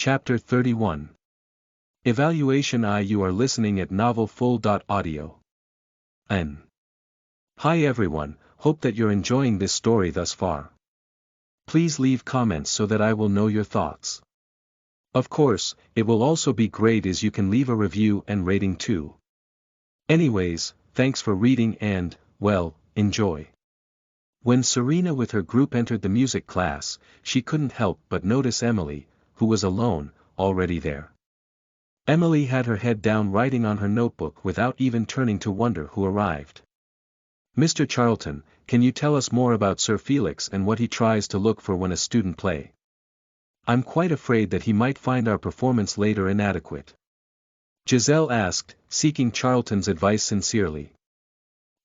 Chapter 31. Evaluation I. You are listening at novelfull.audio. N. Hi everyone, hope that you're enjoying this story thus far. Please leave comments so that I will know your thoughts. Of course, it will also be great as you can leave a review and rating too. Anyways, thanks for reading and, well, enjoy. When Serena with her group entered the music class, she couldn't help but notice Emily, who was alone, already there. Emily had her head down writing on her notebook without even turning to wonder who arrived. Mr. Charlton, can you tell us more about Sir Felix and what he tries to look for when a student play? I'm quite afraid that he might find our performance later inadequate. Giselle asked, seeking Charlton's advice sincerely.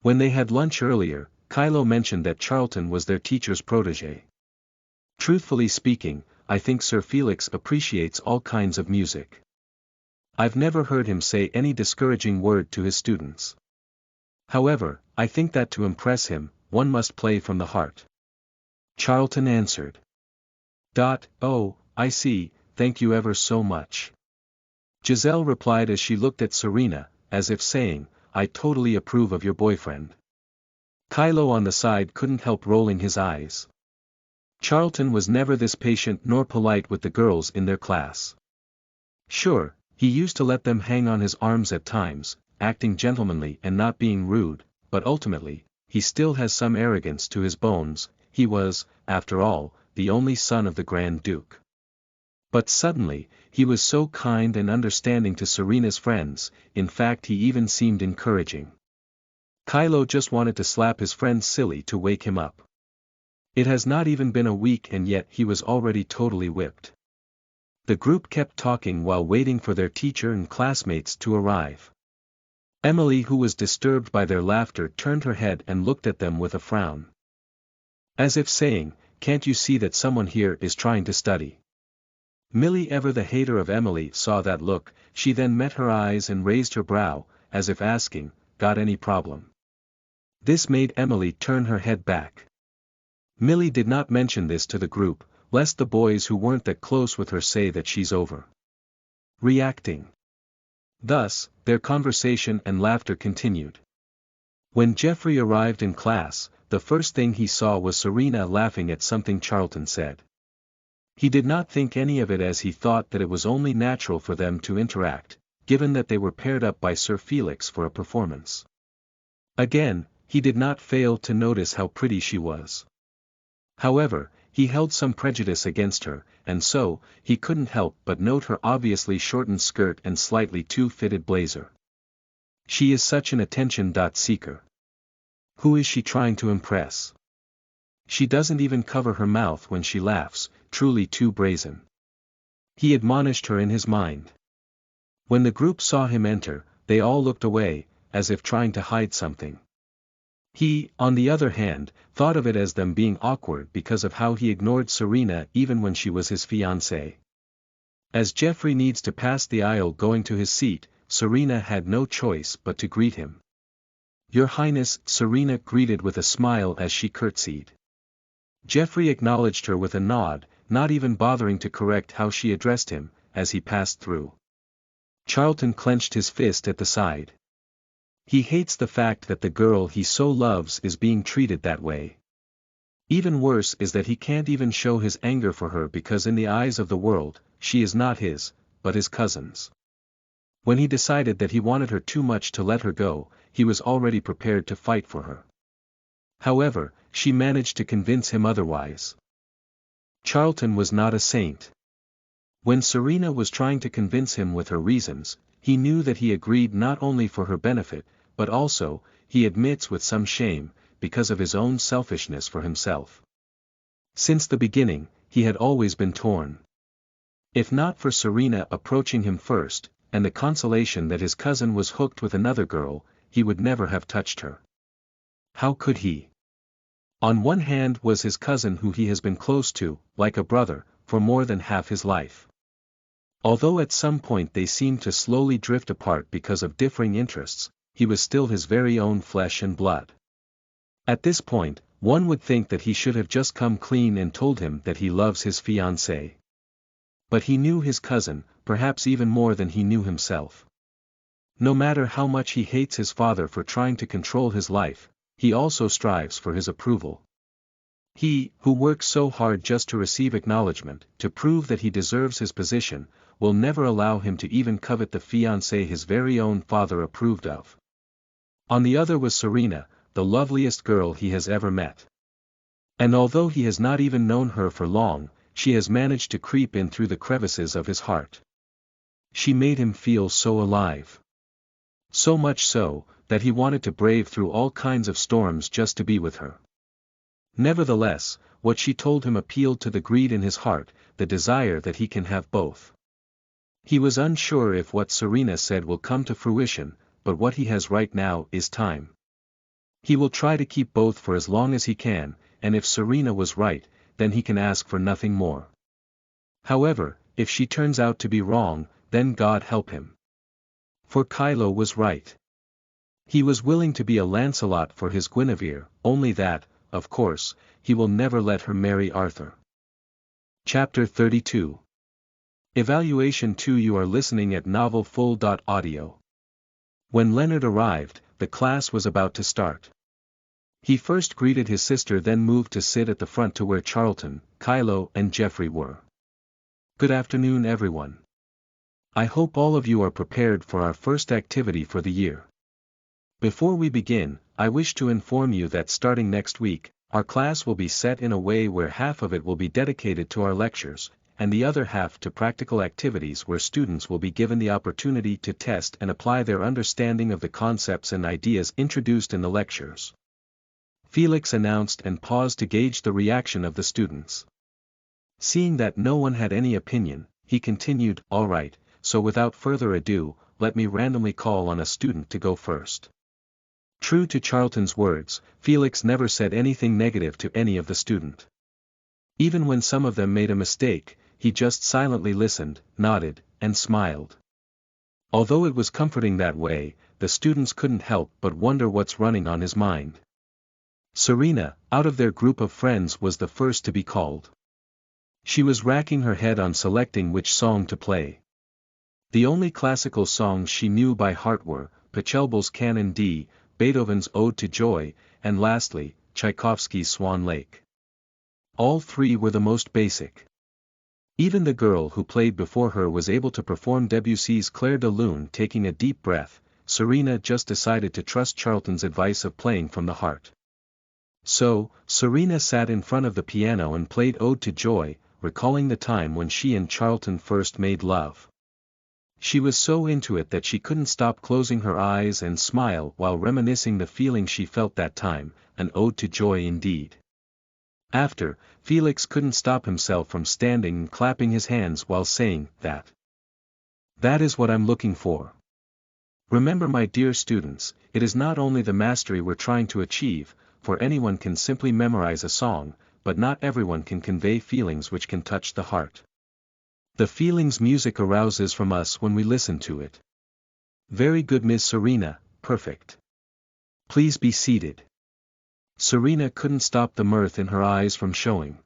When they had lunch earlier, Kylo mentioned that Charlton was their teacher's protégé. Truthfully speaking, I think Sir Felix appreciates all kinds of music. I've never heard him say any discouraging word to his students. However, I think that to impress him, one must play from the heart. Charlton answered. Oh, I see, thank you ever so much. Giselle replied as she looked at Serena, as if saying, I totally approve of your boyfriend. Kylo on the side couldn't help rolling his eyes. Charlton was never this patient nor polite with the girls in their class. Sure, he used to let them hang on his arms at times, acting gentlemanly and not being rude, but ultimately, he still has some arrogance to his bones. He was, after all, the only son of the Grand Duke. But suddenly, he was so kind and understanding to Serena's friends, in fact he even seemed encouraging. Kylo just wanted to slap his friend silly to wake him up. It has not even been a week and yet he was already totally whipped. The group kept talking while waiting for their teacher and classmates to arrive. Emily, who was disturbed by their laughter, turned her head and looked at them with a frown. As if saying, can't you see that someone here is trying to study? Millie, ever the hater of Emily, saw that look. She then met her eyes and raised her brow, as if asking, got any problem? This made Emily turn her head back. Millie did not mention this to the group, lest the boys who weren't that close with her say that she's over reacting. Thus, their conversation and laughter continued. When Jeffrey arrived in class, the first thing he saw was Serena laughing at something Charlton said. He did not think any of it as he thought that it was only natural for them to interact, given that they were paired up by Sir Felix for a performance. Again, he did not fail to notice how pretty she was. However, he held some prejudice against her, and so, he couldn't help but note her obviously shortened skirt and slightly too fitted blazer. She is such an attention-seeker. Who is she trying to impress? She doesn't even cover her mouth when she laughs, truly too brazen. He admonished her in his mind. When the group saw him enter, they all looked away, as if trying to hide something. He, on the other hand, thought of it as them being awkward because of how he ignored Serena even when she was his fiancée. As Jeffrey needs to pass the aisle going to his seat, Serena had no choice but to greet him. Your Highness, Serena greeted with a smile as she curtsied. Jeffrey acknowledged her with a nod, not even bothering to correct how she addressed him, as he passed through. Charlton clenched his fist at the side. He hates the fact that the girl he so loves is being treated that way. Even worse is that he can't even show his anger for her because in the eyes of the world, she is not his, but his cousin's. When he decided that he wanted her too much to let her go, he was already prepared to fight for her. However, she managed to convince him otherwise. Charlton was not a saint. When Serena was trying to convince him with her reasons, he knew that he agreed not only for her benefit, but also, he admits with some shame, because of his own selfishness for himself. Since the beginning, he had always been torn. If not for Serena approaching him first, and the consolation that his cousin was hooked with another girl, he would never have touched her. How could he? On one hand was his cousin who he has been close to, like a brother, for more than half his life. Although at some point they seemed to slowly drift apart because of differing interests, he was still his very own flesh and blood. At this point, one would think that he should have just come clean and told him that he loves his fiancée. But he knew his cousin, perhaps even more than he knew himself. No matter how much he hates his father for trying to control his life, he also strives for his approval. He, who works so hard just to receive acknowledgement, to prove that he deserves his position, will never allow him to even covet the fiancée his very own father approved of. On the other was Serena, the loveliest girl he has ever met. And although he has not even known her for long, she has managed to creep in through the crevices of his heart. She made him feel so alive. So much so, that he wanted to brave through all kinds of storms just to be with her. Nevertheless, what she told him appealed to the greed in his heart, the desire that he can have both. He was unsure if what Serena said will come to fruition, but what he has right now is time. He will try to keep both for as long as he can, and if Serena was right, then he can ask for nothing more. However, if she turns out to be wrong, then God help him. For Kylo was right. He was willing to be a Lancelot for his Guinevere, only that, of course, he will never let her marry Arthur. Chapter 32. Evaluation 2. You are listening at novelfull.audio. When Leonard arrived, the class was about to start. He first greeted his sister, then moved to sit at the front to where Charlton, Kylo and Geoffrey were. Good afternoon everyone. I hope all of you are prepared for our first activity for the year. Before we begin, I wish to inform you that starting next week, our class will be set in a way where half of it will be dedicated to our lectures, and the other half to practical activities where students will be given the opportunity to test and apply their understanding of the concepts and ideas introduced in the lectures. Felix announced and paused to gauge the reaction of the students. Seeing that no one had any opinion, he continued, "All right, so without further ado, let me randomly call on a student to go first." True to Charlton's words, Felix never said anything negative to any of the student. Even when some of them made a mistake, he just silently listened, nodded, and smiled. Although it was comforting that way, the students couldn't help but wonder what's running on his mind. Serena, out of their group of friends, was the first to be called. She was racking her head on selecting which song to play. The only classical songs she knew by heart were Pachelbel's Canon D, Beethoven's Ode to Joy, and lastly, Tchaikovsky's Swan Lake. All three were the most basic. Even the girl who played before her was able to perform Debussy's Clair de Lune. Taking a deep breath, Serena just decided to trust Charlton's advice of playing from the heart. So, Serena sat in front of the piano and played Ode to Joy, recalling the time when she and Charlton first made love. She was so into it that she couldn't stop closing her eyes and smile while reminiscing the feeling she felt that time, an ode to joy indeed. After, Felix couldn't stop himself from standing and clapping his hands while saying, "That is what I'm looking for." Remember, my dear students, it is not only the mastery we're trying to achieve, for anyone can simply memorize a song, but not everyone can convey feelings which can touch the heart. The feelings music arouses from us when we listen to it. Very good, Miss Serena, perfect. Please be seated. Serena couldn't stop the mirth in her eyes from showing.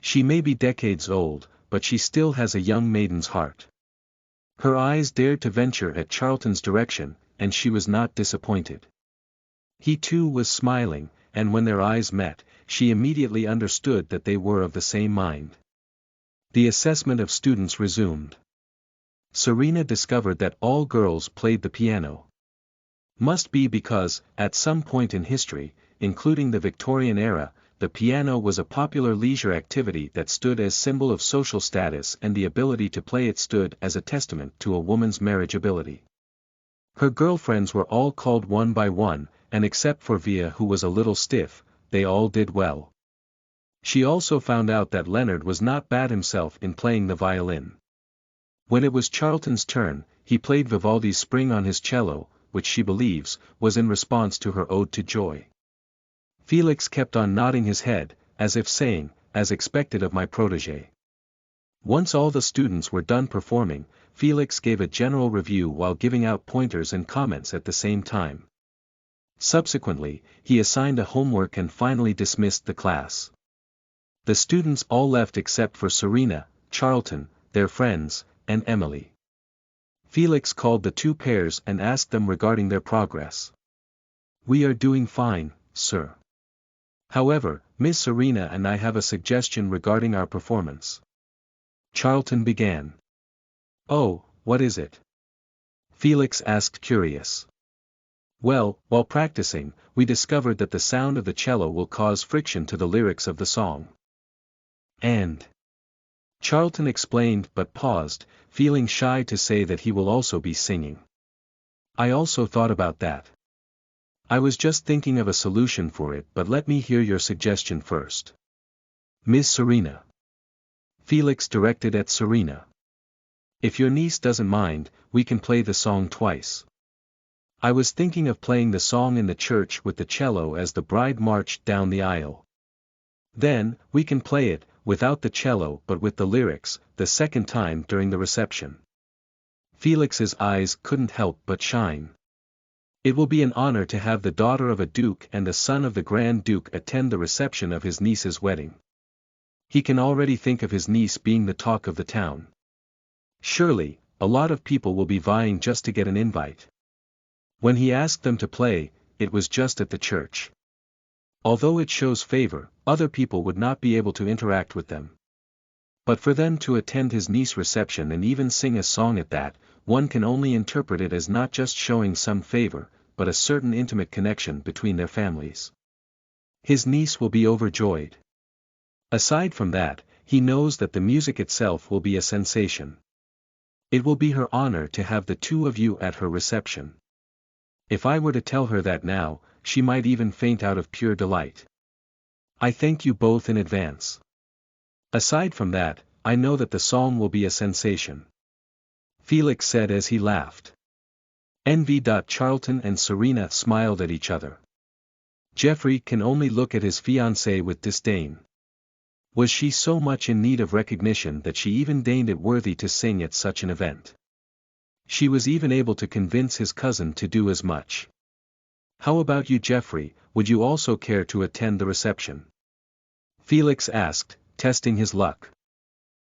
She may be decades old, but she still has a young maiden's heart. Her eyes dared to venture at Charlton's direction, and she was not disappointed. He too was smiling, and when their eyes met, she immediately understood that they were of the same mind. The assessment of students resumed. Serena discovered that all girls played the piano. Must be because, at some point in history, including the Victorian era, the piano was a popular leisure activity that stood as symbol of social status, and the ability to play it stood as a testament to a woman's marriageability. Her girlfriends were all called one by one, and except for Via, who was a little stiff, they all did well. She also found out that Leonard was not bad himself in playing the violin. When it was Charlton's turn, he played Vivaldi's Spring on his cello, which she believes was in response to her Ode to Joy. Felix kept on nodding his head, as if saying, "As expected of my protégé." Once all the students were done performing, Felix gave a general review while giving out pointers and comments at the same time. Subsequently, he assigned a homework and finally dismissed the class. The students all left except for Serena, Charlton, their friends, and Emily. Felix called the two pairs and asked them regarding their progress. "We are doing fine, sir. However, Miss Serena and I have a suggestion regarding our performance." Charlton began. "Oh, what is it?" Felix asked, curious. "Well, while practicing, we discovered that the sound of the cello will cause friction to the lyrics of the song. And..." Charlton explained but paused, feeling shy to say that he will also be singing. "I also thought about that. I was just thinking of a solution for it, but let me hear your suggestion first." "Miss Serena." Felix directed at Serena. "If your niece doesn't mind, we can play the song twice. I was thinking of playing the song in the church with the cello as the bride marched down the aisle. Then, we can play it, without the cello but with the lyrics, the second time during the reception." Felix's eyes couldn't help but shine. It will be an honor to have the daughter of a duke and the son of the Grand Duke attend the reception of his niece's wedding. He can already think of his niece being the talk of the town. Surely, a lot of people will be vying just to get an invite. When he asked them to play, it was just at the church. Although it shows favor, other people would not be able to interact with them. But for them to attend his niece's reception and even sing a song at that, one can only interpret it as not just showing some favor, but a certain intimate connection between their families. His niece will be overjoyed. Aside from that, he knows that the music itself will be a sensation. It will be her honor to have the two of you at her reception. If I were to tell her that now, she might even faint out of pure delight. I thank you both in advance. Aside from that, I know that the song will be a sensation," Felix said as he laughed. Envy. Charlton and Serena smiled at each other. Geoffrey can only look at his fiancée with disdain. Was she so much in need of recognition that she even deigned it worthy to sing at such an event? She was even able to convince his cousin to do as much. "How about you, Geoffrey, would you also care to attend the reception?" Felix asked, testing his luck.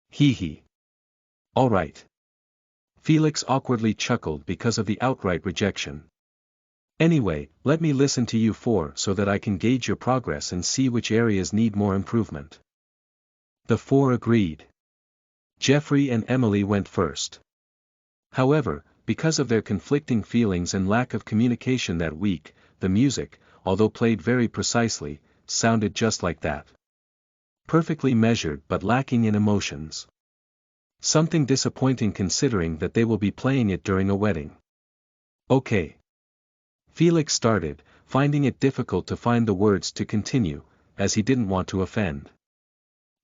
He. "All right." Felix awkwardly chuckled because of the outright rejection. "Anyway, let me listen to you four so that I can gauge your progress and see which areas need more improvement." The four agreed. Geoffrey and Emily went first. However, because of their conflicting feelings and lack of communication that week, the music, although played very precisely, sounded just like that. Perfectly measured but lacking in emotions. Something disappointing considering that they will be playing it during a wedding. "Okay." Felix started, finding it difficult to find the words to continue, as he didn't want to offend.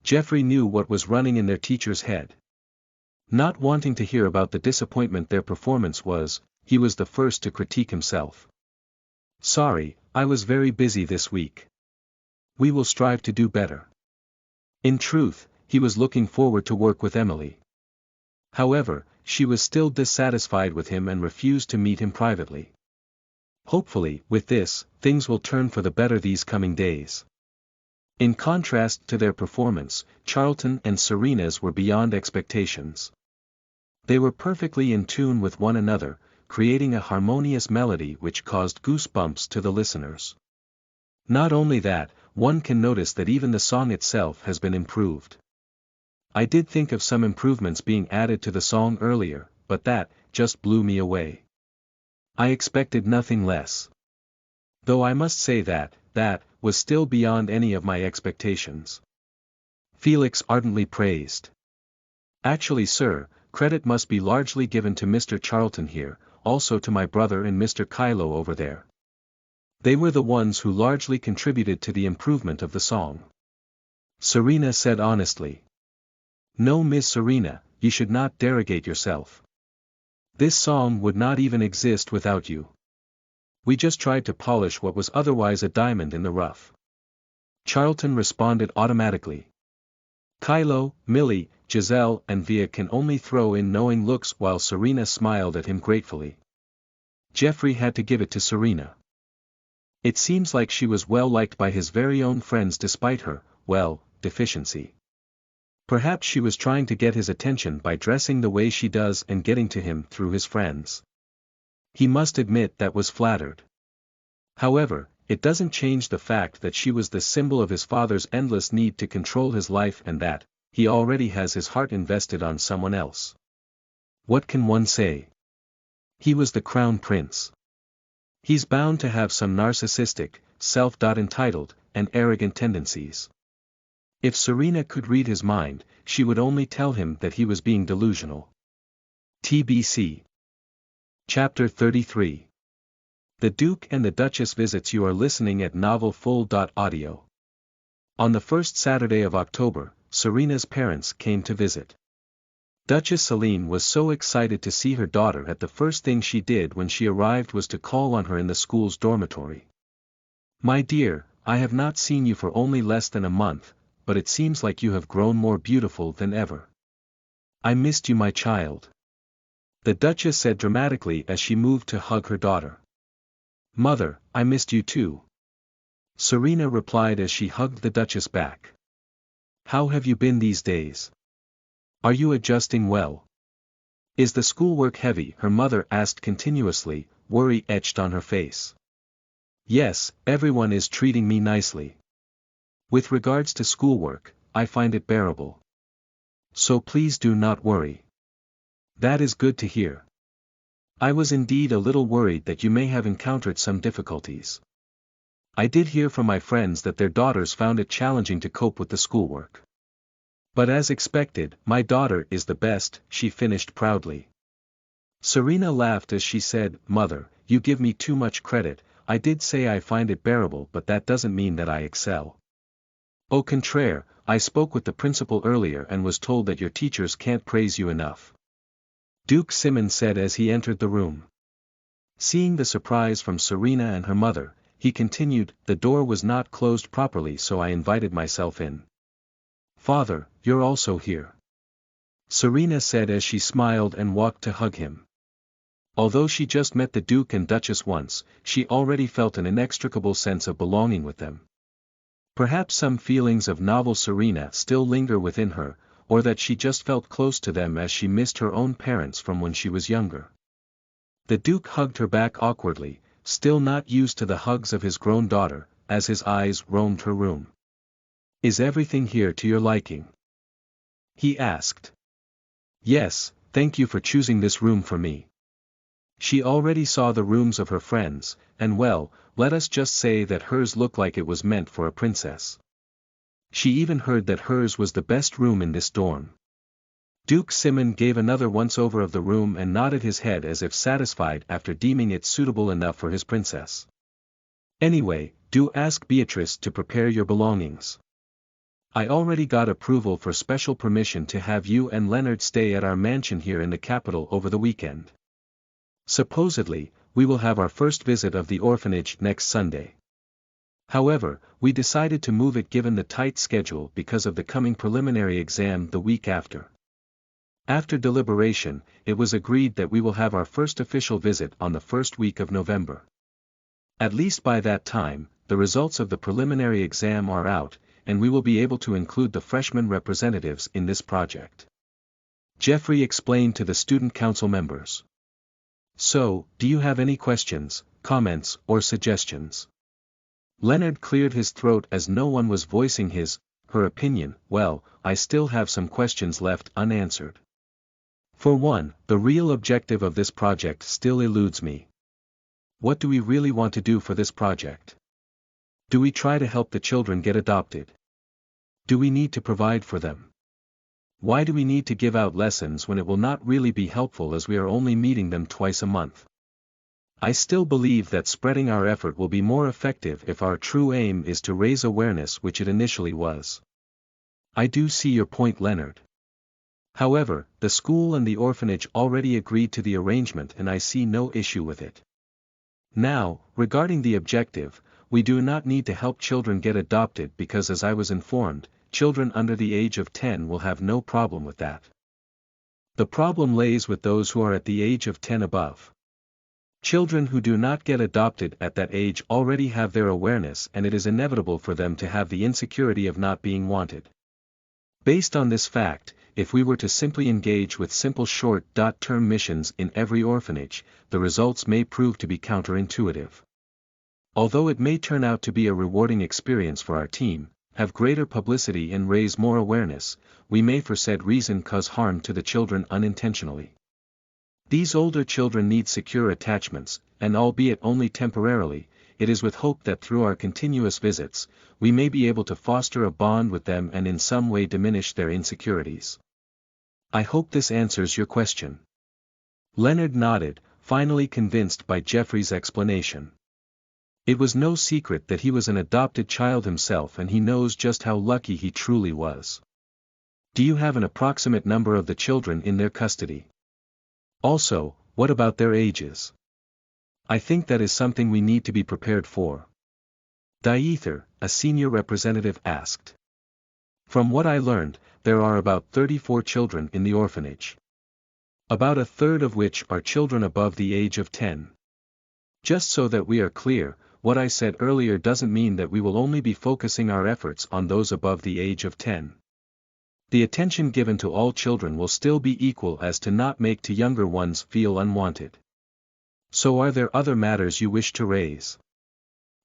Geoffrey knew what was running in their teacher's head. Not wanting to hear about the disappointment their performance was, he was the first to critique himself. "Sorry, I was very busy this week. We will strive to do better." In truth, he was looking forward to work with Emily. However, she was still dissatisfied with him and refused to meet him privately. Hopefully, with this, things will turn for the better these coming days. In contrast to their performance, Charlton and Serena's were beyond expectations. They were perfectly in tune with one another, creating a harmonious melody which caused goosebumps to the listeners. Not only that, one can notice that even the song itself has been improved. I did think of some improvements being added to the song earlier, but that just blew me away. I expected nothing less. Though I must say that was still beyond any of my expectations," Felix ardently praised. "Actually, sir, credit must be largely given to Mr. Charlton here, also to my brother and Mr. Kylo over there. They were the ones who largely contributed to the improvement of the song," Serena said honestly. "No, Miss Serena, you should not derogate yourself. This song would not even exist without you. We just tried to polish what was otherwise a diamond in the rough." Charlton responded automatically. Kylo, Millie, Giselle and Via can only throw in knowing looks while Serena smiled at him gratefully. Geoffrey had to give it to Serena. It seems like she was well liked by his very own friends despite her, well, deficiency. Perhaps she was trying to get his attention by dressing the way she does and getting to him through his friends. He must admit that was flattered. However, it doesn't change the fact that she was the symbol of his father's endless need to control his life and that he already has his heart invested on someone else. What can one say? He was the crown prince. He's bound to have some narcissistic, self-entitled, and arrogant tendencies. If Serena could read his mind, she would only tell him that he was being delusional. TBC. Chapter 33. The Duke and the Duchess visits. You are listening at novelfull.audio. On the first Saturday of October, Serena's parents came to visit. Duchess Celine was so excited to see her daughter that the first thing she did when she arrived was to call on her in the school's dormitory. "My dear, I have not seen you for only less than a month, but it seems like you have grown more beautiful than ever. I missed you, my child," the Duchess said dramatically as she moved to hug her daughter. "Mother, I missed you too," Serena replied as she hugged the Duchess back. "How have you been these days? Are you adjusting well? Is the schoolwork heavy?" her mother asked continuously, worry etched on her face. "Yes, everyone is treating me nicely. With regards to schoolwork, I find it bearable. So please do not worry. That is good to hear. I was indeed a little worried that you may have encountered some difficulties. I did hear from my friends that their daughters found it challenging to cope with the schoolwork. But as expected, my daughter is the best," she finished proudly. Serena laughed as she said, "Mother, you give me too much credit. I did say I find it bearable, but that doesn't mean that I excel. Au contraire, I spoke with the principal earlier and was told that your teachers can't praise you enough," Duke Simon said as he entered the room. Seeing the surprise from Serena and her mother, he continued, "The door was not closed properly, so I invited myself in." "Father, you're also here," Serena said as she smiled and walked to hug him. Although she just met the Duke and Duchess once, she already felt an inextricable sense of belonging with them. Perhaps some feelings of novel Serena still linger within her, or that she just felt close to them as she missed her own parents from when she was younger. The Duke hugged her back awkwardly, still not used to the hugs of his grown daughter, as his eyes roamed her room. "Is everything here to your liking?" he asked. "Yes, thank you for choosing this room for me." She already saw the rooms of her friends, and well, let us just say that hers looked like it was meant for a princess. She even heard that hers was the best room in this dorm. Duke Simon gave another once-over of the room and nodded his head as if satisfied after deeming it suitable enough for his princess. "Anyway, do ask Beatrice to prepare your belongings. I already got approval for special permission to have you and Leonard stay at our mansion here in the capital over the weekend. Supposedly, we will have our first visit of the orphanage next Sunday. However, we decided to move it given the tight schedule because of the coming preliminary exam the week after. After deliberation, it was agreed that we will have our first official visit on the first week of November. At least by that time, the results of the preliminary exam are out, and we will be able to include the freshman representatives in this project," Jeffrey explained to the student council members. "So, do you have any questions, comments, or suggestions?" Leonard cleared his throat as no one was voicing her opinion. "Well, I still have some questions left unanswered. For one, the real objective of this project still eludes me. What do we really want to do for this project? Do we try to help the children get adopted? Do we need to provide for them? Why do we need to give out lessons when it will not really be helpful as we are only meeting them twice a month? I still believe that spreading our effort will be more effective if our true aim is to raise awareness, which it initially was." "I do see your point, Leonard. However, the school and the orphanage already agreed to the arrangement and I see no issue with it. Now, regarding the objective, we do not need to help children get adopted because, as I was informed, children under the age of 10 will have no problem with that. The problem lays with those who are at the age of 10 above. Children who do not get adopted at that age already have their awareness, and it is inevitable for them to have the insecurity of not being wanted. Based on this fact, if we were to simply engage with simple short-term missions in every orphanage, the results may prove to be counterintuitive. Although it may turn out to be a rewarding experience for our team, have greater publicity and raise more awareness, we may for said reason cause harm to the children unintentionally. These older children need secure attachments, and albeit only temporarily, it is with hope that through our continuous visits, we may be able to foster a bond with them and in some way diminish their insecurities. I hope this answers your question. Leonard nodded, finally convinced by Jeffrey's explanation. It was no secret that he was an adopted child himself, and he knows just how lucky he truly was. Do you have an approximate number of the children in their custody? Also, what about their ages? I think that is something we need to be prepared for. Dieter, a senior representative, asked. From what I learned, there are about 34 children in the orphanage. About a third of which are children above the age of 10. Just so that we are clear, what I said earlier doesn't mean that we will only be focusing our efforts on those above the age of 10. The attention given to all children will still be equal as to not make to younger ones feel unwanted. So are there other matters you wish to raise?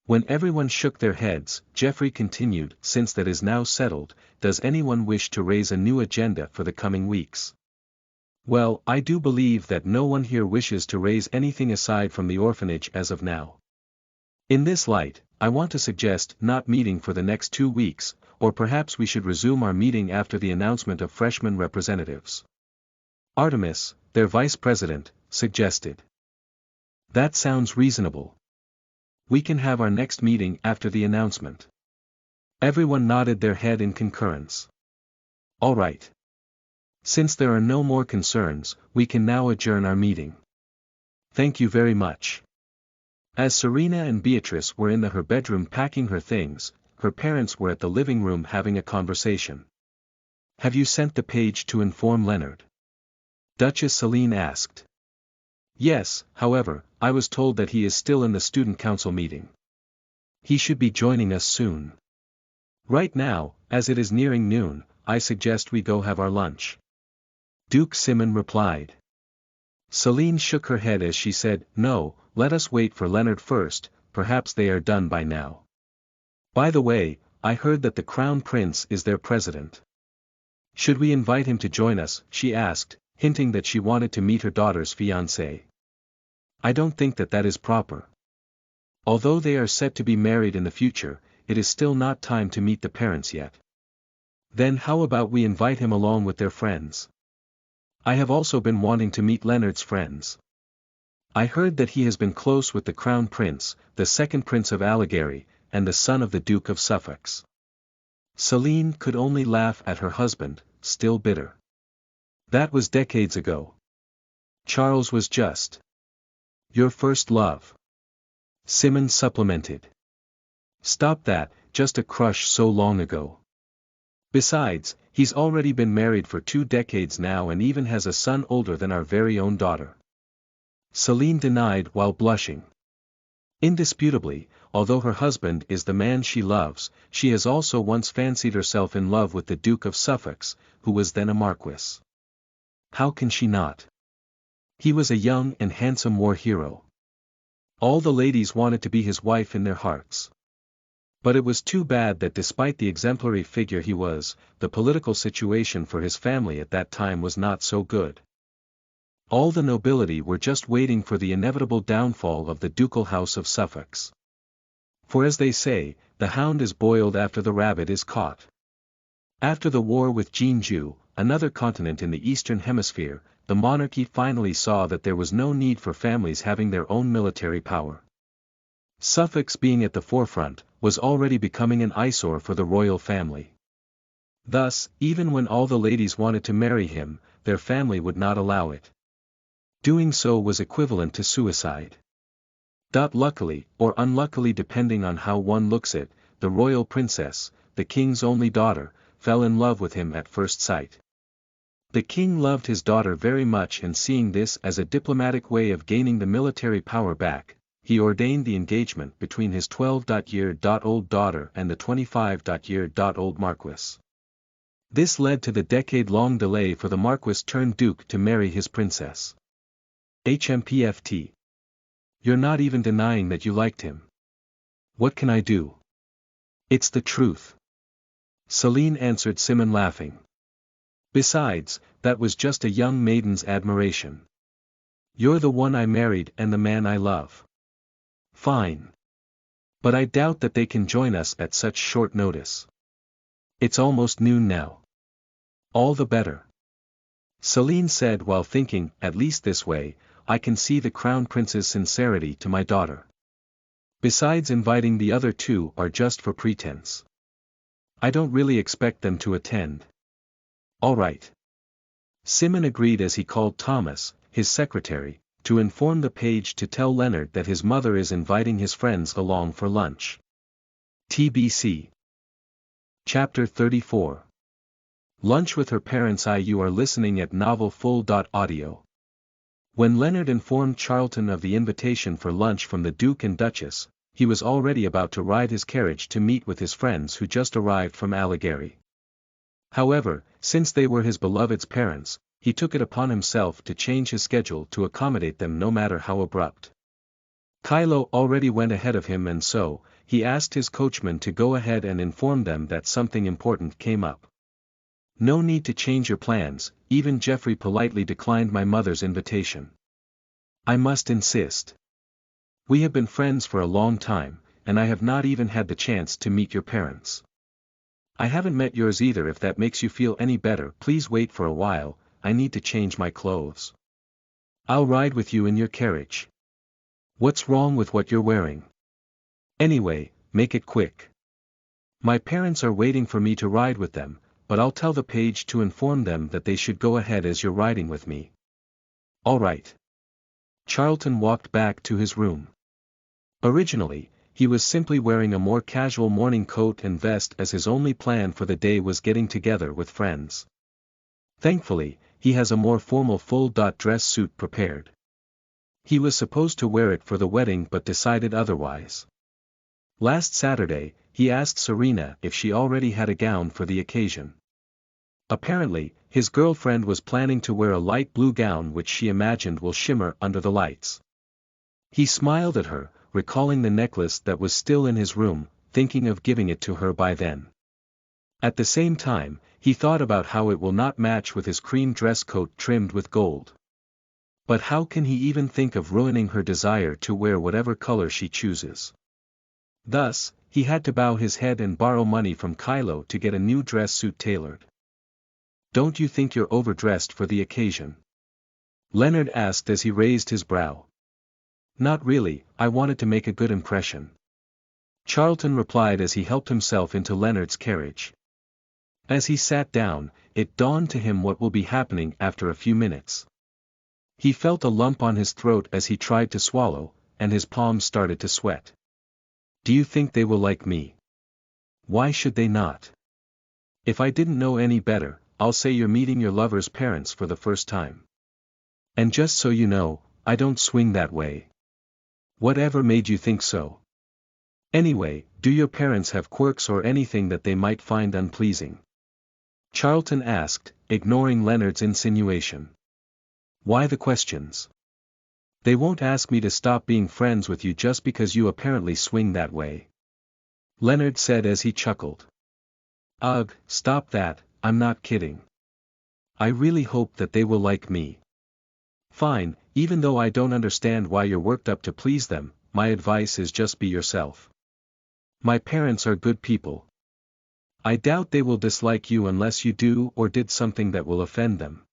When everyone shook their heads, Jeffrey continued, since that is now settled, does anyone wish to raise a new agenda for the coming weeks? Well, I do believe that no one here wishes to raise anything aside from the orphanage as of now. In this light, I want to suggest not meeting for the next 2 weeks, or perhaps we should resume our meeting after the announcement of freshman representatives. Artemis, their vice president, suggested. That sounds reasonable. We can have our next meeting after the announcement. Everyone nodded their head in concurrence. All right. Since there are no more concerns, we can now adjourn our meeting. Thank you very much. As Serena and Beatrice were in her bedroom packing her things, her parents were at the living room having a conversation. Have you sent the page to inform Leonard? Duchess Celine asked. Yes, however, I was told that he is still in the student council meeting. He should be joining us soon. Right now, as it is nearing noon, I suggest we go have our lunch. Duke Simon replied. Celine shook her head as she said, no, let us wait for Leonard first, perhaps they are done by now. By the way, I heard that the Crown Prince is their president. Should we invite him to join us, she asked, hinting that she wanted to meet her daughter's fiancé. I don't think that that is proper. Although they are set to be married in the future, it is still not time to meet the parents yet. Then how about we invite him along with their friends? I have also been wanting to meet Leonard's friends. I heard that he has been close with the Crown Prince, the second Prince of Allegheny, and the son of the Duke of Suffolk. Celine could only laugh at her husband, still bitter. That was decades ago. Charles was just your first love. Simon supplemented. Stop that, just a crush so long ago. Besides, he's already been married for 2 decades now and even has a son older than our very own daughter. Celine denied while blushing. Indisputably, although her husband is the man she loves, she has also once fancied herself in love with the Duke of Suffolk, who was then a marquis. How can she not? He was a young and handsome war hero. All the ladies wanted to be his wife in their hearts. But it was too bad that despite the exemplary figure he was, the political situation for his family at that time was not so good. All the nobility were just waiting for the inevitable downfall of the ducal house of Suffolk. For as they say, the hound is boiled after the rabbit is caught. After the war with Jeonju, another continent in the Eastern Hemisphere, the monarchy finally saw that there was no need for families having their own military power. Suffolk, being at the forefront, was already becoming an eyesore for the royal family. Thus, even when all the ladies wanted to marry him, their family would not allow it. Doing so was equivalent to suicide. Luckily, or unluckily depending on how one looks at it, the royal princess, the king's only daughter, fell in love with him at first sight. The king loved his daughter very much, and seeing this as a diplomatic way of gaining the military power back, he ordained the engagement between his 12-year-old daughter and the 25-year-old marquis. This led to the decade-long delay for the Marquis-turned-Duke to marry his princess. HMPFT. You're not even denying that you liked him. What can I do? It's the truth. Celine answered Simon laughing. Besides, that was just a young maiden's admiration. You're the one I married and the man I love. Fine. But I doubt that they can join us at such short notice. It's almost noon now. All the better. Celine said while thinking, at least this way, I can see the crown prince's sincerity to my daughter. Besides, inviting the other two are just for pretense. I don't really expect them to attend. All right. Simon agreed as he called Thomas, his secretary, to inform the page to tell Leonard that his mother is inviting his friends along for lunch. TBC. Chapter 34. Lunch with her parents. You are listening at novelfull.audio. When Leonard informed Charlton of the invitation for lunch from the Duke and Duchess, he was already about to ride his carriage to meet with his friends who just arrived from Allegheny. However, since they were his beloved's parents, he took it upon himself to change his schedule to accommodate them no matter how abrupt. Kylo already went ahead of him, and so, he asked his coachman to go ahead and inform them that something important came up. No need to change your plans, even Geoffrey politely declined my mother's invitation. I must insist. We have been friends for a long time, and I have not even had the chance to meet your parents. I haven't met yours either. If that makes you feel any better, please wait for a while, I need to change my clothes. I'll ride with you in your carriage. What's wrong with what you're wearing? Anyway, make it quick. My parents are waiting for me to ride with them, but I'll tell the page to inform them that they should go ahead as you're riding with me. All right. Charlton walked back to his room. Originally, he was simply wearing a more casual morning coat and vest, as his only plan for the day was getting together with friends. Thankfully, he has a more formal full-dress suit prepared. He was supposed to wear it for the wedding but decided otherwise. Last Saturday, he asked Serena if she already had a gown for the occasion. Apparently, his girlfriend was planning to wear a light blue gown which she imagined will shimmer under the lights. He smiled at her, recalling the necklace that was still in his room, thinking of giving it to her by then. At the same time, he thought about how it will not match with his cream dress coat trimmed with gold. But how can he even think of ruining her desire to wear whatever color she chooses? Thus, he had to bow his head and borrow money from Kylo to get a new dress suit tailored. Don't you think you're overdressed for the occasion? Leonard asked as he raised his brow. Not really, I wanted to make a good impression. Charlton replied as he helped himself into Leonard's carriage. As he sat down, it dawned to him what will be happening after a few minutes. He felt a lump on his throat as he tried to swallow, and his palms started to sweat. Do you think they will like me? Why should they not? If I didn't know any better, I'll say you're meeting your lover's parents for the first time. And just so you know, I don't swing that way. Whatever made you think so? Anyway, do your parents have quirks or anything that they might find unpleasing? Charlton asked, ignoring Leonard's insinuation. Why the questions? They won't ask me to stop being friends with you just because you apparently swing that way. Leonard said as he chuckled. Ugh, stop that, I'm not kidding. I really hope that they will like me. Fine, even though I don't understand why you're worked up to please them, my advice is just be yourself. My parents are good people. I doubt they will dislike you unless you do or did something that will offend them.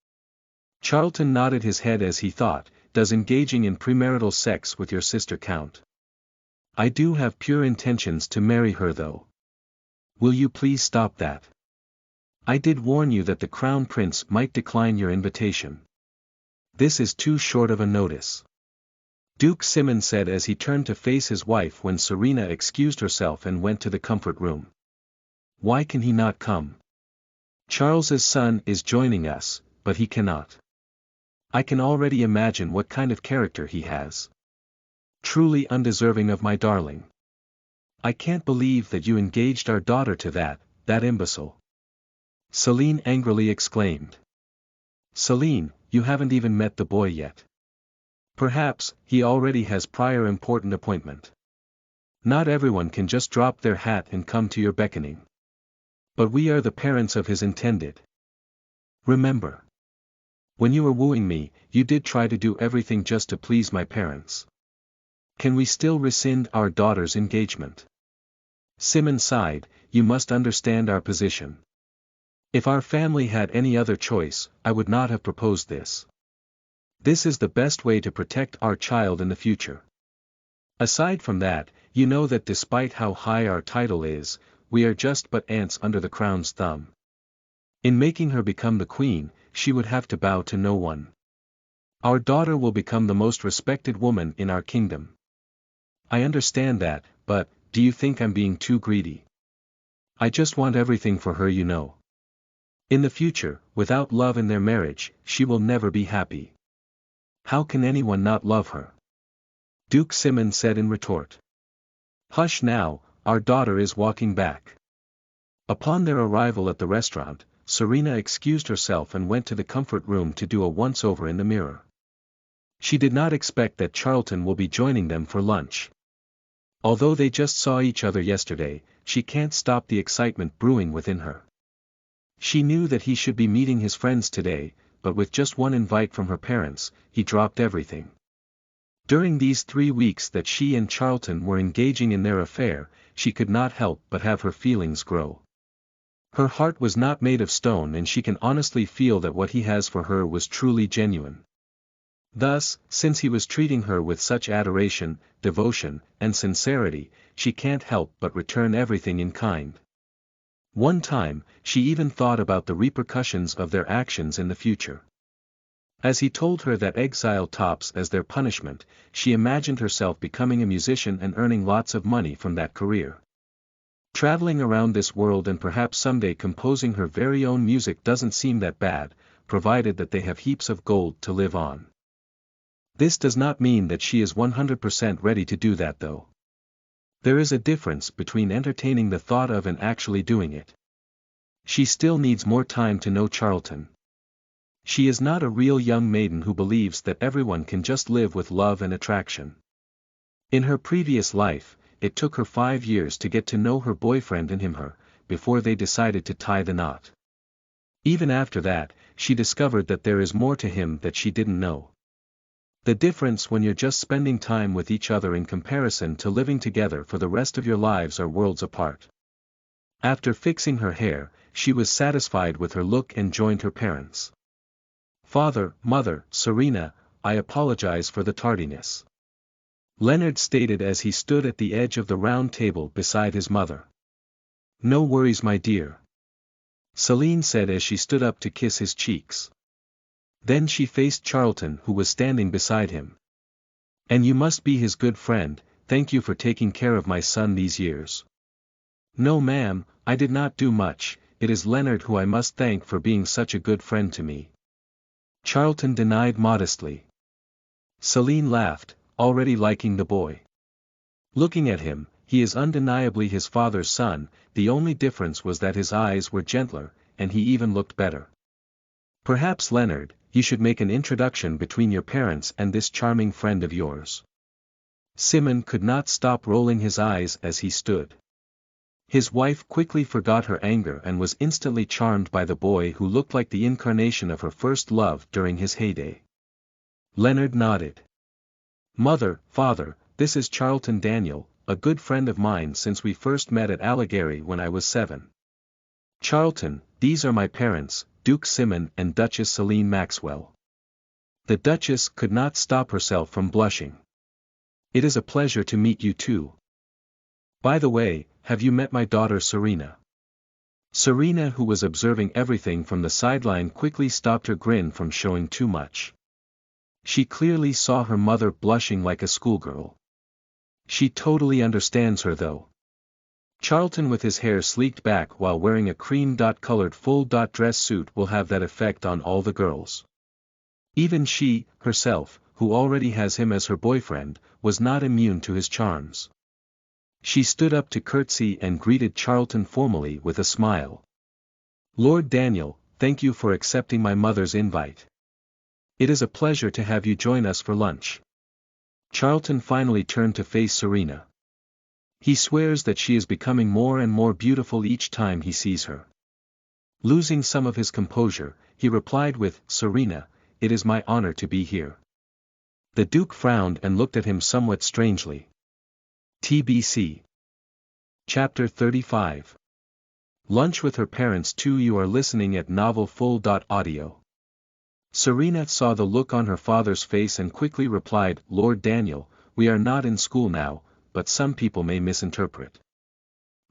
Charlton nodded his head as he thought, does engaging in premarital sex with your sister count? I do have pure intentions to marry her though. Will you please stop that? I did warn you that the Crown Prince might decline your invitation. This is too short of a notice. Duke Simon said as he turned to face his wife when Serena excused herself and went to the comfort room. Why can he not come? Charles's son is joining us, but he cannot. I can already imagine what kind of character he has. Truly undeserving of my darling. I can't believe that you engaged our daughter to that imbecile. Celine angrily exclaimed. Celine, you haven't even met the boy yet. Perhaps, he already has prior important appointment. Not everyone can just drop their hat and come to your beckoning. But we are the parents of his intended. Remember. When you were wooing me, you did try to do everything just to please my parents. Can we still rescind our daughter's engagement? Simon sighed, you must understand our position. If our family had any other choice, I would not have proposed this. This is the best way to protect our child in the future. Aside from that, you know that despite how high our title is, we are just but ants under the crown's thumb. In making her become the queen, she would have to bow to no one. Our daughter will become the most respected woman in our kingdom. I understand that, but, do you think I'm being too greedy? I just want everything for her, you know. In the future, without love in their marriage, she will never be happy. How can anyone not love her? Duke Simon said in retort. Hush now, our daughter is walking back. Upon their arrival at the restaurant, Serena excused herself and went to the comfort room to do a once-over in the mirror. She did not expect that Charlton will be joining them for lunch. Although they just saw each other yesterday, she can't stop the excitement brewing within her. She knew that he should be meeting his friends today, but with just one invite from her parents, he dropped everything. During these 3 weeks that she and Charlton were engaging in their affair, she could not help but have her feelings grow. Her heart was not made of stone and she can honestly feel that what he has for her was truly genuine. Thus, since he was treating her with such adoration, devotion, and sincerity, she can't help but return everything in kind. One time, she even thought about the repercussions of their actions in the future. As he told her that exile tops as their punishment, she imagined herself becoming a musician and earning lots of money from that career. Traveling around this world and perhaps someday composing her very own music doesn't seem that bad, provided that they have heaps of gold to live on. This does not mean that she is 100% ready to do that though. There is a difference between entertaining the thought of and actually doing it. She still needs more time to know Charlton. She is not a real young maiden who believes that everyone can just live with love and attraction. In her previous life, it took her 5 years to get to know her boyfriend and him before they decided to tie the knot. Even after that, she discovered that there is more to him that she didn't know. The difference when you're just spending time with each other in comparison to living together for the rest of your lives are worlds apart. After fixing her hair, she was satisfied with her look and joined her parents. Father, Mother, Serena, I apologize for the tardiness. Leonard stated as he stood at the edge of the round table beside his mother. No worries, my dear. Celine said as she stood up to kiss his cheeks. Then she faced Charlton who was standing beside him. And you must be his good friend, thank you for taking care of my son these years. No ma'am, I did not do much, it is Leonard who I must thank for being such a good friend to me. Charlton denied modestly. Celine laughed, already liking the boy. Looking at him, he is undeniably his father's son, the only difference was that his eyes were gentler, and he even looked better. Perhaps Leonard, you should make an introduction between your parents and this charming friend of yours. Simon could not stop rolling his eyes as he stood. His wife quickly forgot her anger and was instantly charmed by the boy who looked like the incarnation of her first love during his heyday. Leonard nodded. Mother, Father, this is Charlton Daniel, a good friend of mine since we first met at Allegheny when I was 7. Charlton, these are my parents, Duke Simon and Duchess Celine Maxwell. The Duchess could not stop herself from blushing. It is a pleasure to meet you too. By the way, have you met my daughter Serena? Serena, who was observing everything from the sideline, quickly stopped her grin from showing too much. She clearly saw her mother blushing like a schoolgirl. She totally understands her though. Charlton with his hair sleeked back while wearing a cream-colored full dress suit will have that effect on all the girls. Even she, herself, who already has him as her boyfriend, was not immune to his charms. She stood up to curtsy and greeted Charlton formally with a smile. Lord Daniel, thank you for accepting my mother's invite. It is a pleasure to have you join us for lunch. Charlton finally turned to face Serena. He swears that she is becoming more and more beautiful each time he sees her. Losing some of his composure, he replied with, "Serena, it is my honor to be here." The Duke frowned and looked at him somewhat strangely. TBC. Chapter 35. Lunch with her parents too. You are listening at novelfull.audio. Serena saw the look on her father's face and quickly replied, "Lord Daniel, we are not in school now, but some people may misinterpret.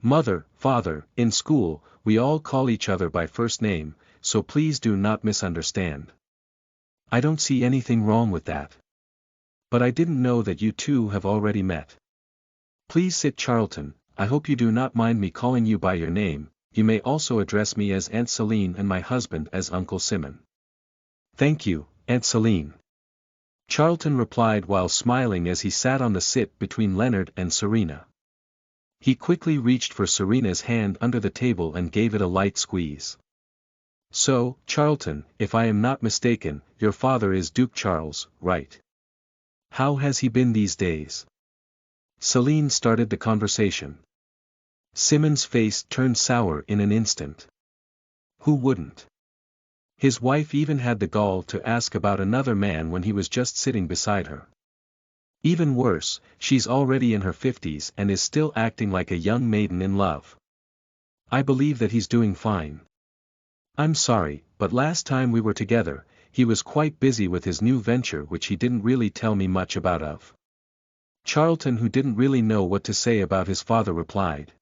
Mother, father, in school, we all call each other by first name, so please do not misunderstand. I don't see anything wrong with that. But I didn't know that you two have already met. Please sit, Charlton. I hope you do not mind me calling you by your name. You may also address me as Aunt Celine and my husband as Uncle Simon." "Thank you, Aunt Celine," Charlton replied while smiling as he sat on the sit between Leonard and Serena. He quickly reached for Serena's hand under the table and gave it a light squeeze. "So, Charlton, if I am not mistaken, your father is Duke Charles, right? How has he been these days?" Celine started the conversation. Simon's face turned sour in an instant. Who wouldn't? His wife even had the gall to ask about another man when he was just sitting beside her. Even worse, she's already in her 50s and is still acting like a young maiden in love. "I believe that he's doing fine. I'm sorry, but last time we were together, he was quite busy with his new venture which he didn't really tell me much about of." Charlton, who didn't really know what to say about his father, replied.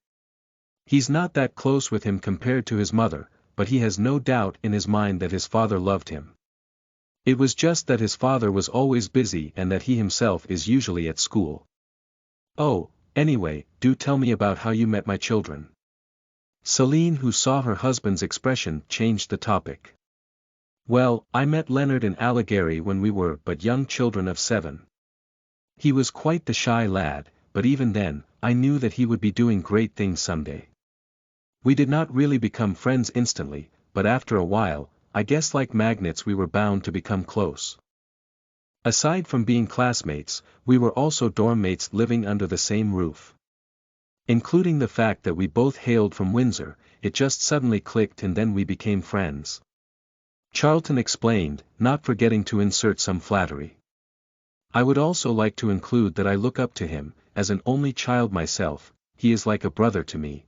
"He's not that close with him compared to his mother, but he has no doubt in his mind that his father loved him. It was just that his father was always busy and that he himself is usually at school. Oh, anyway, do tell me about how you met my children." Celine, who saw her husband's expression, changed the topic. "Well, I met Leonard in Allegheny when we were but young children of 7. He was quite the shy lad, but even then, I knew that he would be doing great things someday. We did not really become friends instantly, but after a while, I guess like magnets we were bound to become close. Aside from being classmates, we were also dorm mates living under the same roof. Including the fact that we both hailed from Windsor, it just suddenly clicked and then we became friends." Charlton explained, not forgetting to insert some flattery. "I would also like to include that I look up to him, as an only child myself, he is like a brother to me.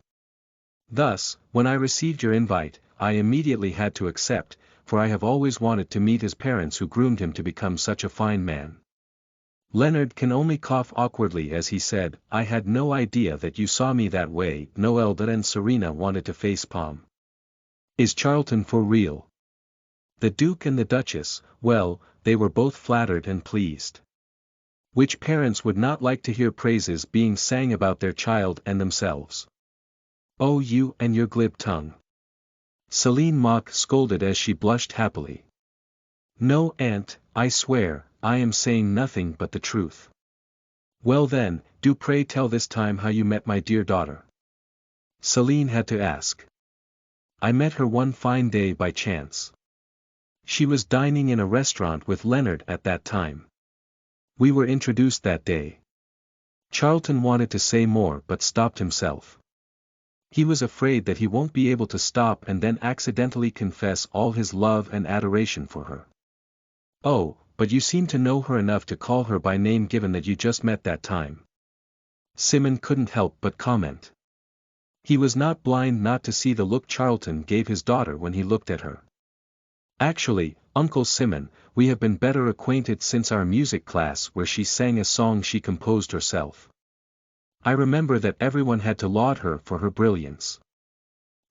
Thus, when I received your invite, I immediately had to accept, for I have always wanted to meet his parents who groomed him to become such a fine man." Leonard can only cough awkwardly as he said, "I had no idea that you saw me that way." Noelda and Serena wanted to facepalm. Is Charlton for real? The Duke and the Duchess, well, they were both flattered and pleased. Which parents would not like to hear praises being sang about their child and themselves? "Oh, you and your glib tongue," Celine scolded as she blushed happily. "No, aunt, I swear, I am saying nothing but the truth." "Well then, do pray tell this time how you met my dear daughter," Celine had to ask. "I met her one fine day by chance. She was dining in a restaurant with Leonard at that time. We were introduced that day." Charlton wanted to say more but stopped himself. He was afraid that he won't be able to stop and then accidentally confess all his love and adoration for her. "Oh, but you seem to know her enough to call her by name given that you just met that time," Simon couldn't help but comment. He was not blind not to see the look Charlton gave his daughter when he looked at her. "Actually, Uncle Simon, we have been better acquainted since our music class where she sang a song she composed herself. I remember that everyone had to laud her for her brilliance.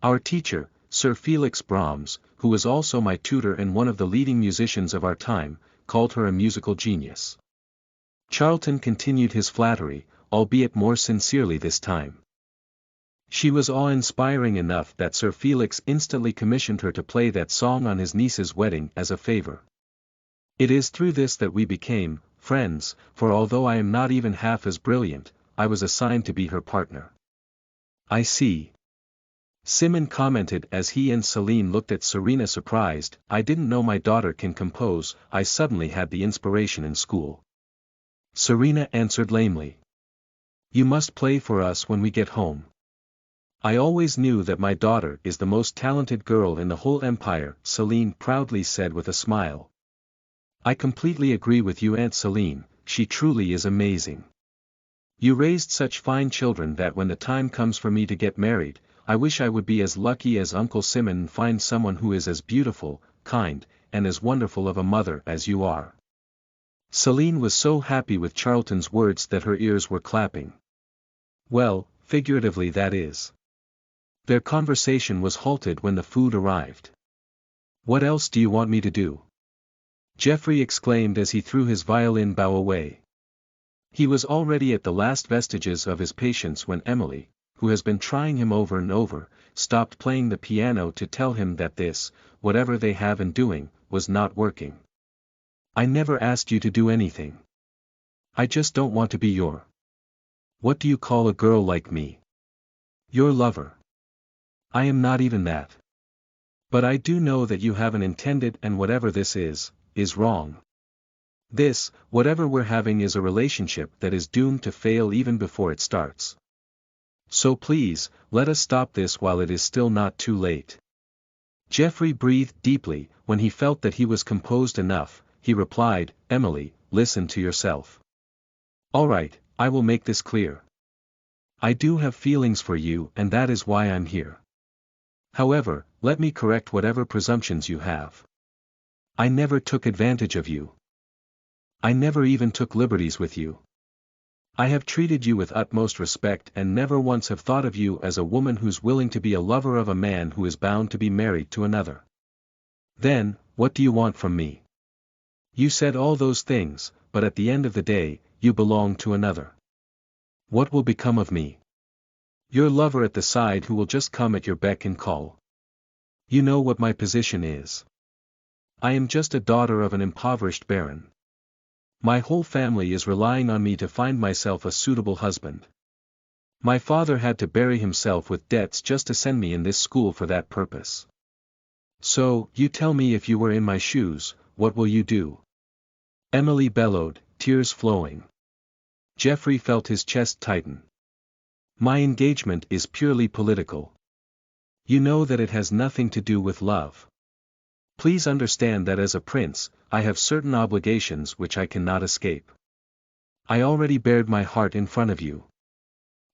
Our teacher, Sir Felix Brahms, who was also my tutor and one of the leading musicians of our time, called her a musical genius." Charlton continued his flattery, albeit more sincerely this time. "She was awe-inspiring enough that Sir Felix instantly commissioned her to play that song on his niece's wedding as a favor. It is through this that we became friends, for although I am not even half as brilliant, I was assigned to be her partner." "I see. Simon commented as he and Celine looked at Serena surprised. I didn't know my daughter can compose. I suddenly had the inspiration in school. Serena answered lamely. You must play for us when we get home. I always knew that my daughter is the most talented girl in the whole empire, Celine proudly said with a smile. I completely agree with you, Aunt Celine, she truly is amazing. You raised such fine children that when the time comes for me to get married, I wish I would be as lucky as Uncle Simon and find someone who is as beautiful, kind, and as wonderful of a mother as you are. Celine was so happy with Charlton's words that her ears were clapping. Well, figuratively that is. Their conversation was halted when the food arrived. What else do you want me to do? Geoffrey exclaimed as he threw his violin bow away. He was already at the last vestiges of his patience when Emily, who has been trying him over and over, stopped playing the piano to tell him that this, whatever they have in doing, was not working. I never asked you to do anything. I just don't want to be your. What do you call a girl like me? Your lover. I am not even that. But I do know that you haven't intended, and whatever this is wrong. This, whatever we're having, is a relationship that is doomed to fail even before it starts. So please, let us stop this while it is still not too late. Geoffrey breathed deeply. When he felt that he was composed enough, he replied, Emily, listen to yourself. All right, I will make this clear. I do have feelings for you, and that is why I'm here. However, let me correct whatever presumptions you have. I never took advantage of you. I never even took liberties with you. I have treated you with utmost respect and never once have thought of you as a woman who's willing to be a lover of a man who is bound to be married to another. Then, what do you want from me? You said all those things, but at the end of the day, you belong to another. What will become of me? Your lover at the side who will just come at your beck and call. You know what my position is. I am just a daughter of an impoverished baron. My whole family is relying on me to find myself a suitable husband. My father had to bury himself with debts just to send me in this school for that purpose. So, you tell me, if you were in my shoes, what will you do? Emily bellowed, tears flowing. Geoffrey felt his chest tighten. My engagement is purely political. You know that it has nothing to do with love. Please understand that as a prince, I have certain obligations which I cannot escape. I already bared my heart in front of you.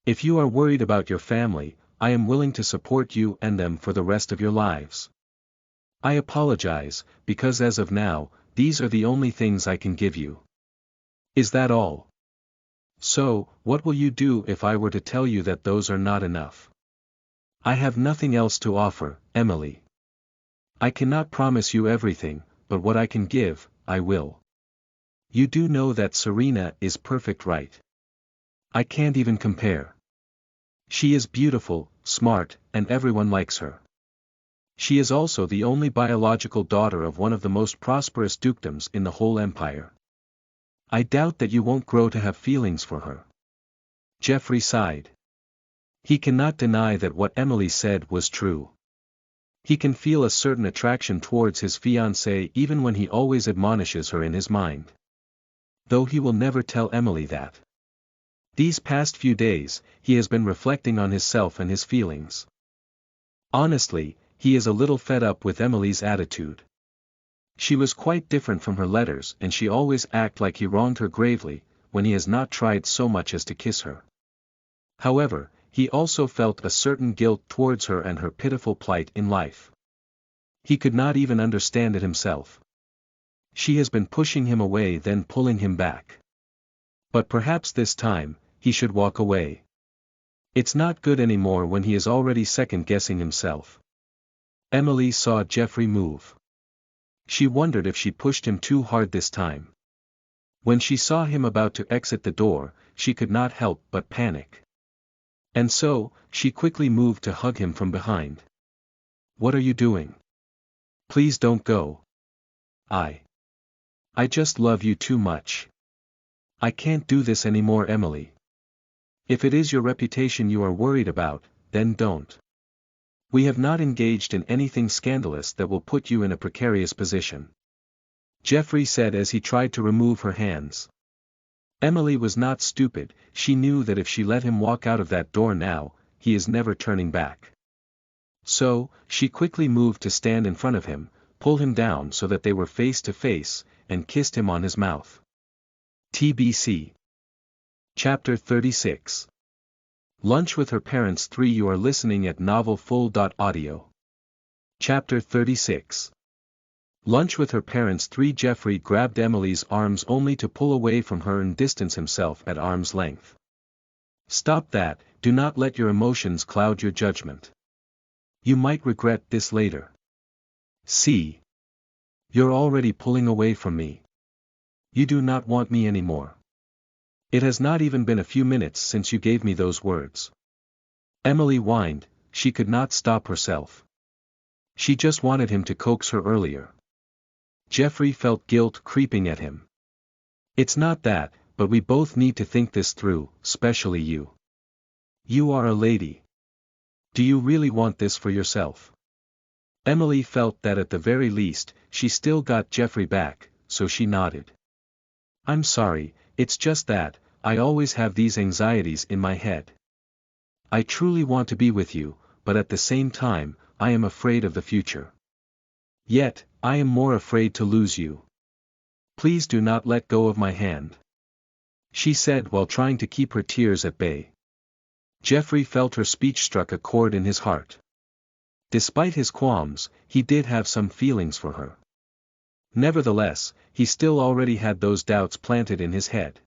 If you are worried about your family, I am willing to support you and them for the rest of your lives. I apologize, because as of now, these are the only things I can give you. Is that all? So, what will you do if I were to tell you that those are not enough? I have nothing else to offer, Emily. I cannot promise you everything, but what I can give, I will. You do know that Serena is perfect, right? I can't even compare. She is beautiful, smart, and everyone likes her. She is also the only biological daughter of one of the most prosperous dukedoms in the whole empire. I doubt that you won't grow to have feelings for her. Geoffrey sighed. He cannot deny that what Emily said was true. He can feel a certain attraction towards his fiancée even when he always admonishes her in his mind. Though he will never tell Emily that. These past few days, he has been reflecting on himself and his feelings. Honestly, he is a little fed up with Emily's attitude. She was quite different from her letters, and she always acted like he wronged her gravely, when he has not tried so much as to kiss her. However, he also felt a certain guilt towards her and her pitiful plight in life. He could not even understand it himself. She has been pushing him away, then pulling him back. But perhaps this time, he should walk away. It's not good anymore when he is already second-guessing himself. Emily saw Geoffrey move. She wondered if she pushed him too hard this time. When she saw him about to exit the door, she could not help but panic. And so, she quickly moved to hug him from behind. What are you doing? Please don't go. I just love you too much. I can't do this anymore, Emily. If it is your reputation you are worried about, then don't. We have not engaged in anything scandalous that will put you in a precarious position. Geoffrey said as he tried to remove her hands. Emily was not stupid, she knew that if she let him walk out of that door now, he is never turning back. So, she quickly moved to stand in front of him, pull him down so that they were face to face, and kissed him on his mouth. TBC. Chapter 36. Lunch with her parents 3. You are listening at novelfull.audio. Chapter 36. Lunch with her parents 3. Geoffrey grabbed Emily's arms only to pull away from her and distance himself at arm's length. Stop that, do not let your emotions cloud your judgment. You might regret this later. See. You're already pulling away from me. You do not want me anymore. It has not even been a few minutes since you gave me those words. Emily whined, she could not stop herself. She just wanted him to coax her earlier. Geoffrey felt guilt creeping at him. It's not that, but we both need to think this through, especially you. You are a lady. Do you really want this for yourself? Emily felt that at the very least, she still got Geoffrey back, so she nodded. I'm sorry, it's just that, I always have these anxieties in my head. I truly want to be with you, but at the same time, I am afraid of the future. Yet, I am more afraid to lose you. Please do not let go of my hand. She said while trying to keep her tears at bay. Geoffrey felt her speech struck a chord in his heart. Despite his qualms, he did have some feelings for her. Nevertheless, he still already had those doubts planted in his head.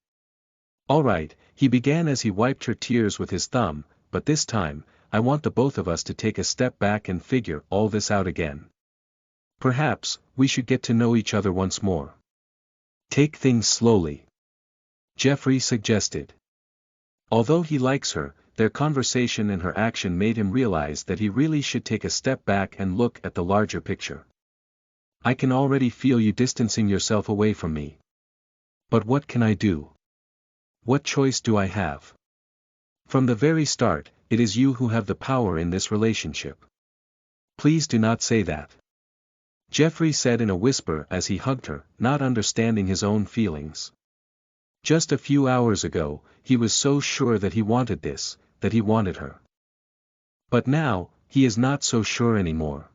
All right, he began as he wiped her tears with his thumb, but this time, I want the both of us to take a step back and figure all this out again. Perhaps, we should get to know each other once more. Take things slowly. Geoffrey suggested. Although he likes her, their conversation and her action made him realize that he really should take a step back and look at the larger picture. I can already feel you distancing yourself away from me. But what can I do? What choice do I have? From the very start, it is you who have the power in this relationship. Please do not say that. Geoffrey said in a whisper as he hugged her, not understanding his own feelings. Just a few hours ago, he was so sure that he wanted this, that he wanted her. But now, he is not so sure anymore.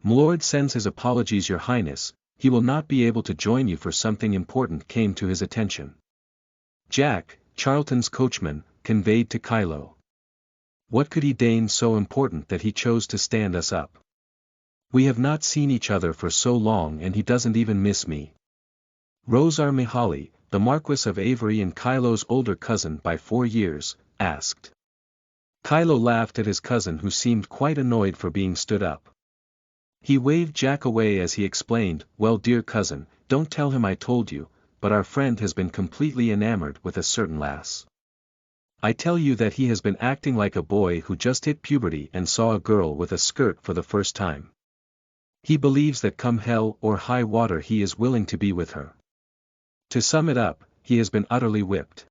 M'lord sends his apologies, Your Highness, he will not be able to join you for something important came to his attention. Jack, Charlton's coachman, conveyed to Kylo. What could he deign so important that he chose to stand us up? We have not seen each other for so long and he doesn't even miss me. Rosar Mihaly, the Marquis of Avery and Kylo's older cousin by 4 years, asked. Kylo laughed at his cousin who seemed quite annoyed for being stood up. He waved Jack away as he explained, well dear cousin, don't tell him I told you, but our friend has been completely enamored with a certain lass. I tell you that he has been acting like a boy who just hit puberty and saw a girl with a skirt for the first time. He believes that come hell or high water he is willing to be with her. To sum it up, he has been utterly whipped.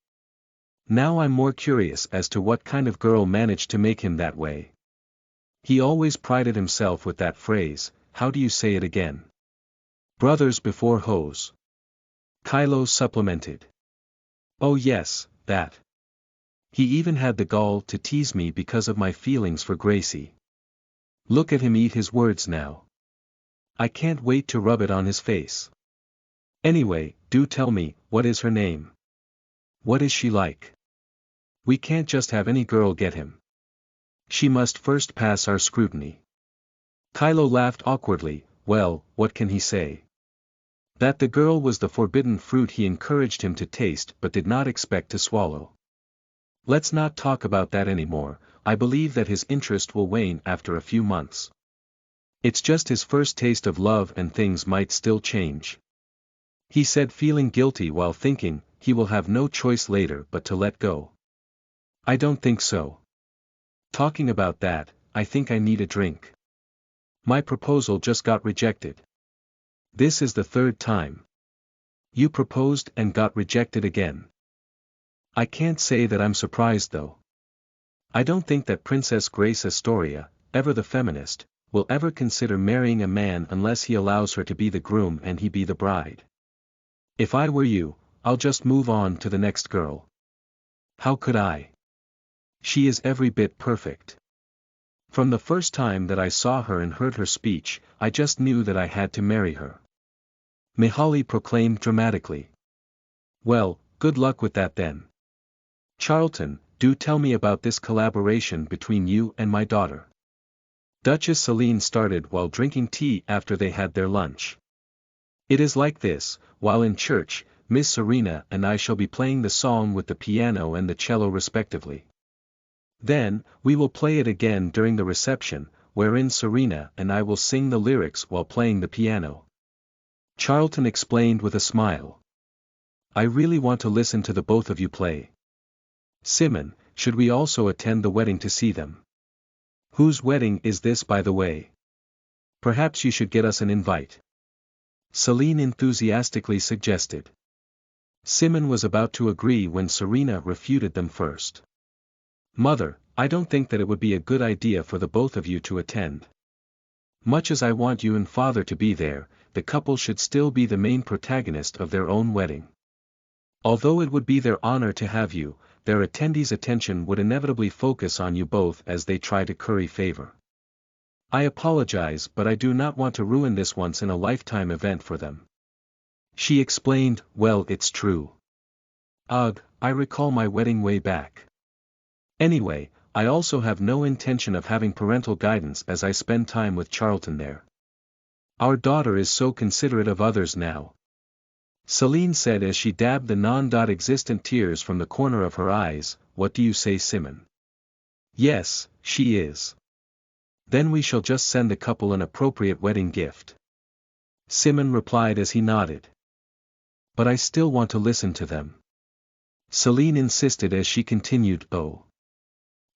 Now I'm more curious as to what kind of girl managed to make him that way. He always prided himself with that phrase, how do you say it again? Brothers before hoes. Kylo supplemented. Oh yes, that. He even had the gall to tease me because of my feelings for Gracie. Look at him eat his words now. I can't wait to rub it on his face. Anyway, do tell me, what is her name? What is she like? We can't just have any girl get him. She must first pass our scrutiny. Kylo laughed awkwardly, well, what can he say? That the girl was the forbidden fruit he encouraged him to taste but did not expect to swallow. Let's not talk about that anymore, I believe that his interest will wane after a few months. It's just his first taste of love and things might still change. He said feeling guilty while thinking, he will have no choice later but to let go. I don't think so. Talking about that, I think I need a drink. My proposal just got rejected. This is the 3rd time. You proposed and got rejected again. I can't say that I'm surprised though. I don't think that Princess Grace Astoria, ever the feminist, will ever consider marrying a man unless he allows her to be the groom and he be the bride. If I were you, I'll just move on to the next girl. How could I? She is every bit perfect. From the first time that I saw her and heard her speech, I just knew that I had to marry her. Mihaly proclaimed dramatically. Well, good luck with that then. Charlton, do tell me about this collaboration between you and my daughter. Duchess Celine started while drinking tea after they had their lunch. It is like this: while in church, Miss Serena and I shall be playing the song with the piano and the cello respectively. Then, we will play it again during the reception, wherein Serena and I will sing the lyrics while playing the piano. Charlton explained with a smile. I really want to listen to the both of you play. Simon, should we also attend the wedding to see them? Whose wedding is this, by the way? Perhaps you should get us an invite. Celine enthusiastically suggested. Simon was about to agree when Serena refuted them first. Mother, I don't think that it would be a good idea for the both of you to attend. Much as I want you and father to be there, the couple should still be the main protagonist of their own wedding. Although it would be their honor to have you, their attendees' attention would inevitably focus on you both as they try to curry favor. I apologize, but I do not want to ruin this once-in-a-lifetime event for them. She explained. Well, it's true. Ugh, I recall my wedding way back. Anyway, I also have no intention of having parental guidance as I spend time with Charlton there. Our daughter is so considerate of others now. Celine said as she dabbed the non-existent tears from the corner of her eyes. What do you say, Simon? Yes, she is. Then we shall just send the couple an appropriate wedding gift. Simon replied as he nodded. But I still want to listen to them. Celine insisted as she continued. Oh.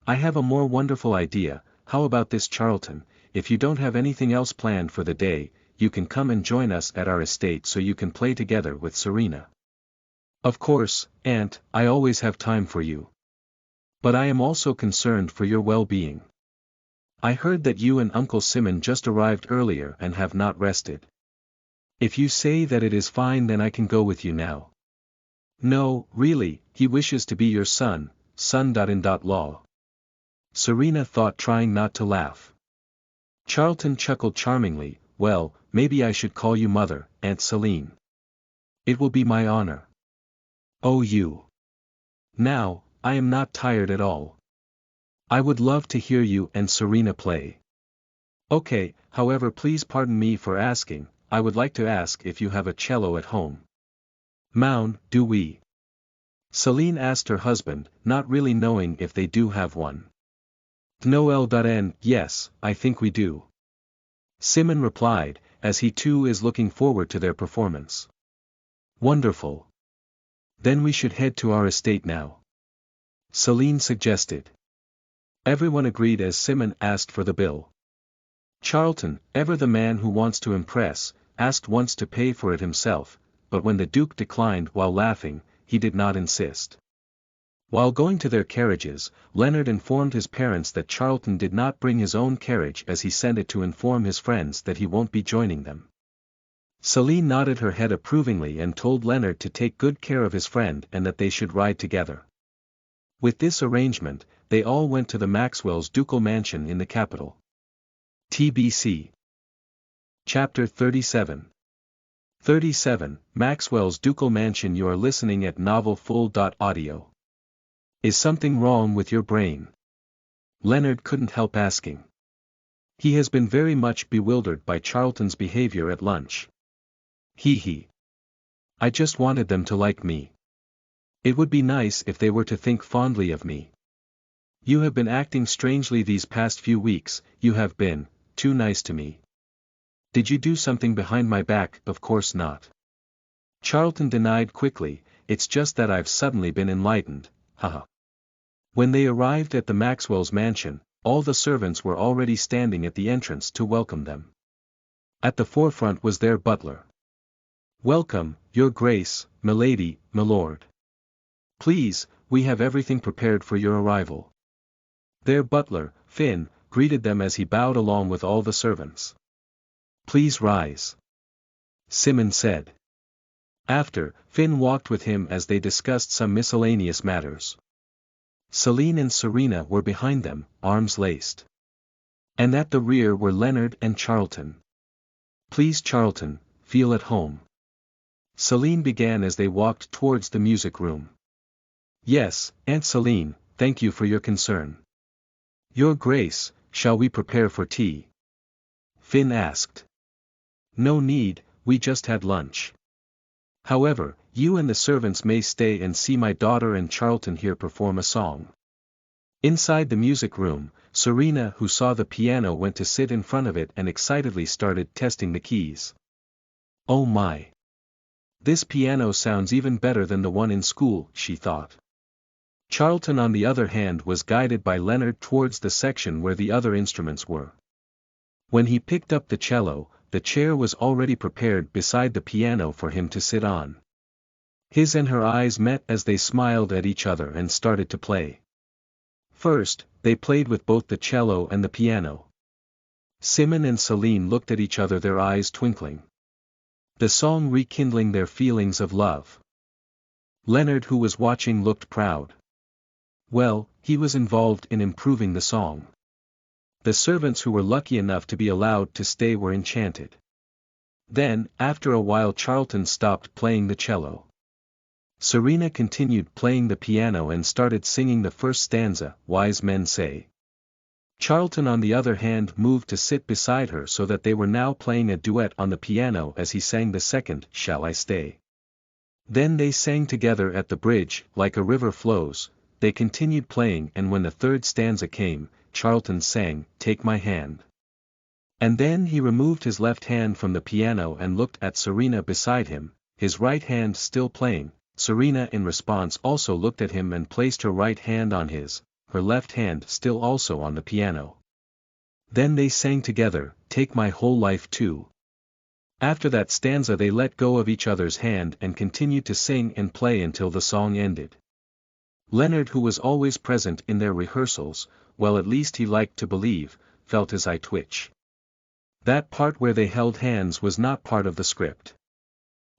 I have a more wonderful idea. How about this, Charlton? If you don't have anything else planned for the day, you can come and join us at our estate so you can play together with Serena. Of course, Aunt, I always have time for you. But I am also concerned for your well-being. I heard that you and Uncle Simon just arrived earlier and have not rested. If you say that it is fine, then I can go with you now. No, really, he wishes to be your son, son.in.law. Serena thought, trying not to laugh. Charlton chuckled charmingly. Well, maybe I should call you Mother, Aunt Celine. It will be my honor. Oh, you. Now, I am not tired at all. I would love to hear you and Serena play. Okay, however, please pardon me for asking, I would like to ask if you have a cello at home. Maun, do we? Celine asked her husband, not really knowing if they do have one. Noel.n, yes, I think we do. Simon replied, as he too is looking forward to their performance. Wonderful. Then we should head to our estate now. Celine suggested. Everyone agreed as Simon asked for the bill. Charlton, ever the man who wants to impress, asked once to pay for it himself, but when the Duke declined while laughing, he did not insist. While going to their carriages, Leonard informed his parents that Charlton did not bring his own carriage as he sent it to inform his friends that he won't be joining them. Celine nodded her head approvingly and told Leonard to take good care of his friend and that they should ride together. With this arrangement, they all went to the Maxwell's ducal mansion in the capital. TBC. Chapter 37. 37, Maxwell's ducal mansion. You are listening at novelfull.audio. Is something wrong with your brain? Leonard couldn't help asking. He has been very much bewildered by Charlton's behavior at lunch. He. I just wanted them to like me. It would be nice if they were to think fondly of me. You have been acting strangely these past few weeks. You have been too nice to me. Did you do something behind my back? Of course not. Charlton denied quickly. It's just that I've suddenly been enlightened, haha. When they arrived at the Maxwell's mansion, all the servants were already standing at the entrance to welcome them. At the forefront was their butler. Welcome, Your Grace, milady, milord. Please, we have everything prepared for your arrival. Their butler, Finn, greeted them as he bowed along with all the servants. "Please rise," Simon said. After, Finn walked with him as they discussed some miscellaneous matters. Celine and Serena were behind them, arms laced. And at the rear were Leonard and Charlton. "Please Charlton, feel at home," Celine began as they walked towards the music room. "Yes, Aunt Celine, thank you for your concern." "Your Grace, shall we prepare for tea?" Finn asked. "No need, we just had lunch. However, you and the servants may stay and see my daughter and Charlton here perform a song." Inside the music room, Serena, who saw the piano, went to sit in front of it and excitedly started testing the keys. "Oh my! This piano sounds even better than the one in school," she thought. Charlton, on the other hand, was guided by Leonard towards the section where the other instruments were. When he picked up the cello, the chair was already prepared beside the piano for him to sit on. His and her eyes met as they smiled at each other and started to play. First, they played with both the cello and the piano. Simon and Celine looked at each other, their eyes twinkling. The song rekindling their feelings of love. Leonard, who was watching, looked proud. Well, he was involved in improving the song. The servants who were lucky enough to be allowed to stay were enchanted. Then, after a while, Charlton stopped playing the cello. Serena continued playing the piano and started singing the first stanza, "Wise Men Say." Charlton, on the other hand, moved to sit beside her so that they were now playing a duet on the piano as he sang the second, "Shall I Stay?" Then they sang together at the bridge, "Like a River Flows." They continued playing, and when the third stanza came, Charlton sang, "Take My Hand." And then he removed his left hand from the piano and looked at Serena beside him, his right hand still playing. Serena in response also looked at him and placed her right hand on his, her left hand still also on the piano. Then they sang together, "Take My Whole Life Too." After that stanza they let go of each other's hand and continued to sing and play until the song ended. Leonard, who was always present in their rehearsals, well, at least he liked to believe, felt his eye twitch. That part where they held hands was not part of the script.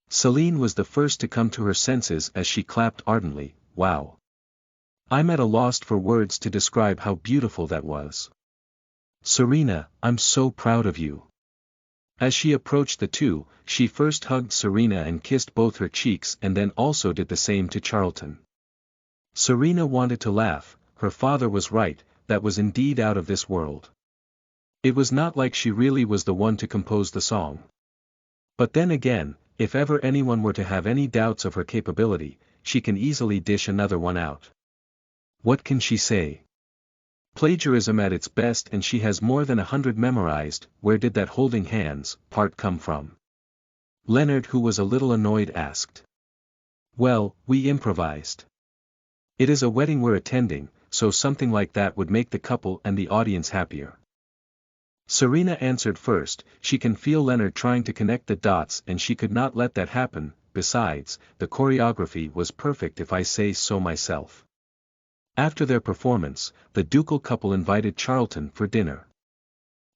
Celine was the first to come to her senses as she clapped ardently, "Wow! I'm at a loss for words to describe how beautiful that was. Serena, I'm so proud of you." As she approached the two, she first hugged Serena and kissed both her cheeks and then also did the same to Charlton. Serena wanted to laugh. Her father was right, that was indeed out of this world. It was not like she really was the one to compose the song. But then again, if ever anyone were to have any doubts of her capability, she can easily dish another one out. What can she say? Plagiarism at its best, and she has more than 100 memorized. Where did that holding hands part come from? Leonard, who was a little annoyed, asked. "Well, we improvised. It is a wedding we're attending, so something like that would make the couple and the audience happier." Serena answered first. She can feel Leonard trying to connect the dots and she could not let that happen. Besides, the choreography was perfect, if I say so myself. After their performance, the ducal couple invited Charlton for dinner.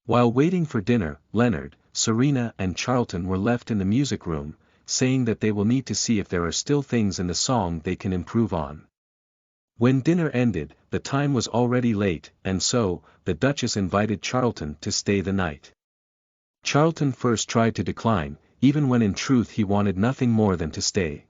While waiting for dinner, Leonard, Serena and Charlton were left in the music room, saying that they will need to see if there are still things in the song they can improve on. When dinner ended, the time was already late, and so, the Duchess invited Charlton to stay the night. Charlton first tried to decline, even when in truth he wanted nothing more than to stay.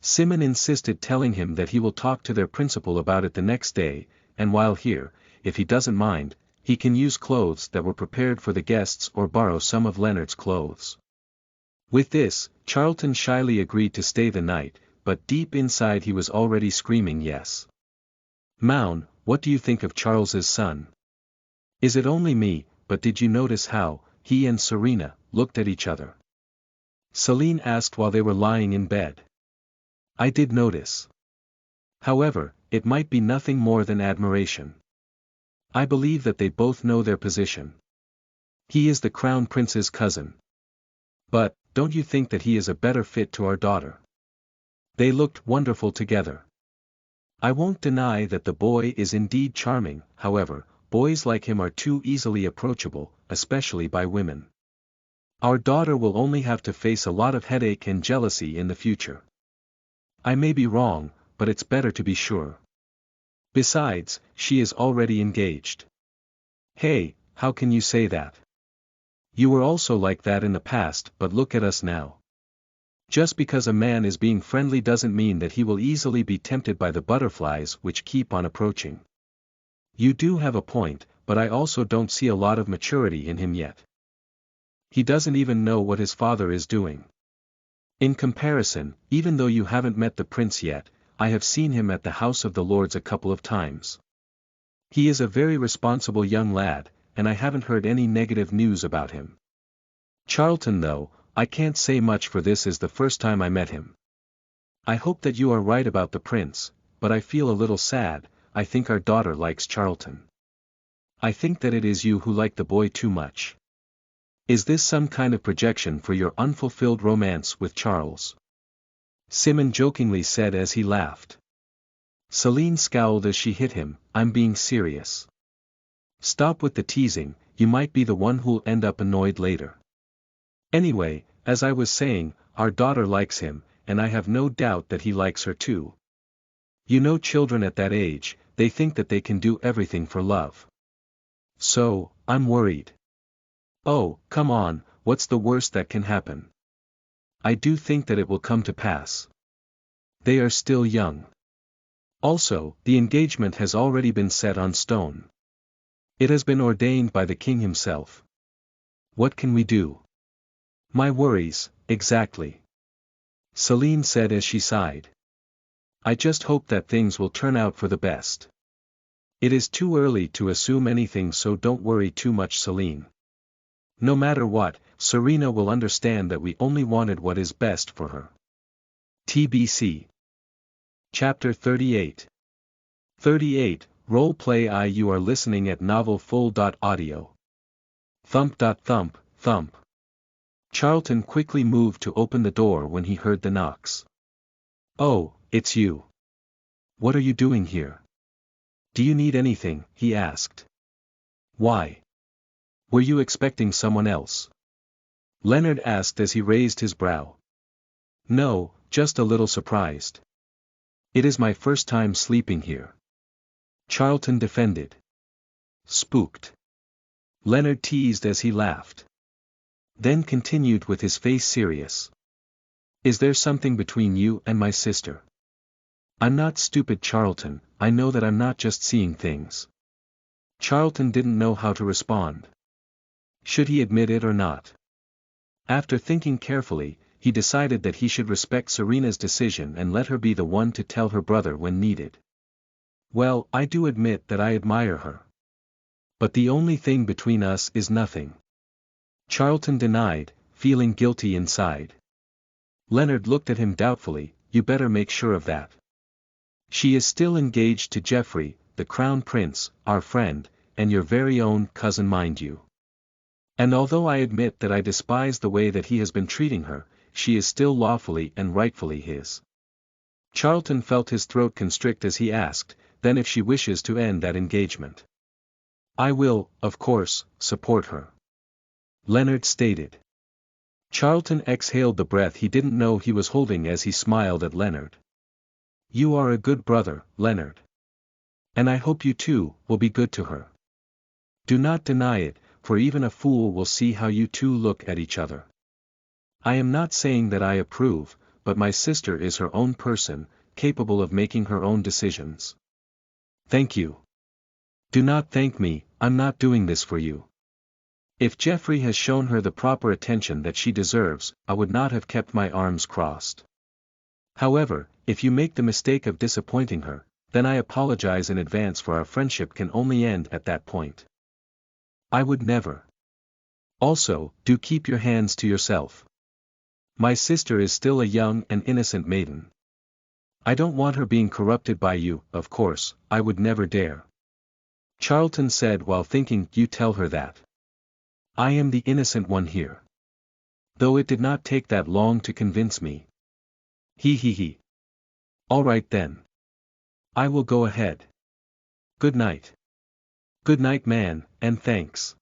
Simon insisted, telling him that he will talk to their principal about it the next day, and while here, if he doesn't mind, he can use clothes that were prepared for the guests or borrow some of Leonard's clothes. With this, Charlton shyly agreed to stay the night, but deep inside he was already screaming yes. "Maun, what do you think of Charles's son? Is it only me, but did you notice how he and Serena looked at each other?" Celine asked while they were lying in bed. "I did notice. However, it might be nothing more than admiration. I believe that they both know their position. He is the crown prince's cousin. But, don't you think that he is a better fit to our daughter? They looked wonderful together. I won't deny that the boy is indeed charming, however, boys like him are too easily approachable, especially by women. Our daughter will only have to face a lot of headache and jealousy in the future. I may be wrong, but it's better to be sure. Besides, she is already engaged. Hey, how can you say that? You were also like that in the past, but look at us now. Just because a man is being friendly doesn't mean that he will easily be tempted by the butterflies which keep on approaching. You do have a point, but I also don't see a lot of maturity in him yet. He doesn't even know what his father is doing. In comparison, even though you haven't met the prince yet, I have seen him at the House of the Lords a couple of times. He is a very responsible young lad, and I haven't heard any negative news about him. Charlton though, I can't say much for this is the first time I met him. I hope that you are right about the prince, but I feel a little sad. I think our daughter likes Charlton. I think that it is you who like the boy too much. Is this some kind of projection for your unfulfilled romance with Charles? Simon jokingly said as he laughed. Celine scowled as she hit him. I'm being serious. Stop with the teasing, you might be the one who'll end up annoyed later. Anyway, as I was saying, our daughter likes him, and I have no doubt that he likes her too. You know children at that age, they think that they can do everything for love. So, I'm worried. Oh, come on, what's the worst that can happen? I do think that it will come to pass. They are still young. Also, the engagement has already been set on stone. It has been ordained by the king himself. What can we do? My worries, exactly. Celine said as she sighed. I just hope that things will turn out for the best. It is too early to assume anything, so don't worry too much, Celine. No matter what, Serena will understand that we only wanted what is best for her. TBC. Chapter 38. 38, Roleplay I. You are listening at novelfull.audio. Thump. Thump, thump. Charlton quickly moved to open the door when he heard the knocks. Oh, it's you. What are you doing here? Do you need anything? He asked. Why? Were you expecting someone else? Leonard asked as he raised his brow. No, just a little surprised. It is my first time sleeping here. Charlton defended. Spooked. Leonard teased as he laughed. Then continued with his face serious. Is there something between you and my sister? I'm not stupid, Charlton, I know that I'm not just seeing things. Charlton didn't know how to respond. Should he admit it or not? After thinking carefully, he decided that he should respect Serena's decision and let her be the one to tell her brother when needed. Well, I do admit that I admire her. But the only thing between us is nothing. Charlton denied, feeling guilty inside. Leonard looked at him doubtfully. You better make sure of that. She is still engaged to Geoffrey, the Crown Prince, our friend, and your very own cousin, mind you. And although I admit that I despise the way that he has been treating her, she is still lawfully and rightfully his. Charlton felt his throat constrict as he asked, then if she wishes to end that engagement. I will, of course, support her. Leonard stated. Charlton exhaled the breath he didn't know he was holding as he smiled at Leonard. You are a good brother, Leonard. And I hope you too will be good to her. Do not deny it, for even a fool will see how you two look at each other. I am not saying that I approve, but my sister is her own person, capable of making her own decisions. Thank you. Do not thank me, I'm not doing this for you. If Geoffrey has shown her the proper attention that she deserves, I would not have kept my arms crossed. However, if you make the mistake of disappointing her, then I apologize in advance, for our friendship can only end at that point. I would never. Also, do keep your hands to yourself. My sister is still a young and innocent maiden. I don't want her being corrupted by you, of course, I would never dare. Charlton said while thinking, you tell her that. I am the innocent one here. Though it did not take that long to convince me. He. All right then. I will go ahead. Good night. Good night, man, and thanks.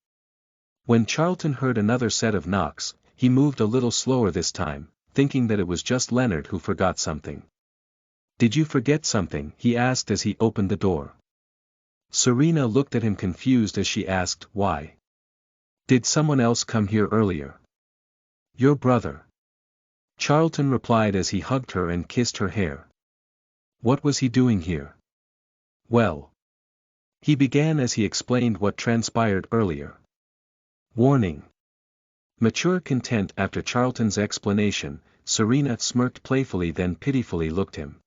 When Charlton heard another set of knocks, he moved a little slower this time, thinking that it was just Leonard who forgot something. Did you forget something? He asked as he opened the door. Serena looked at him confused as she asked, why? Did someone else come here earlier? Your brother. Charlton replied as he hugged her and kissed her hair. What was he doing here? Well. He began as he explained what transpired earlier. Warning. Mature content. After Charlton's explanation, Serena smirked playfully, then pitifully looked him.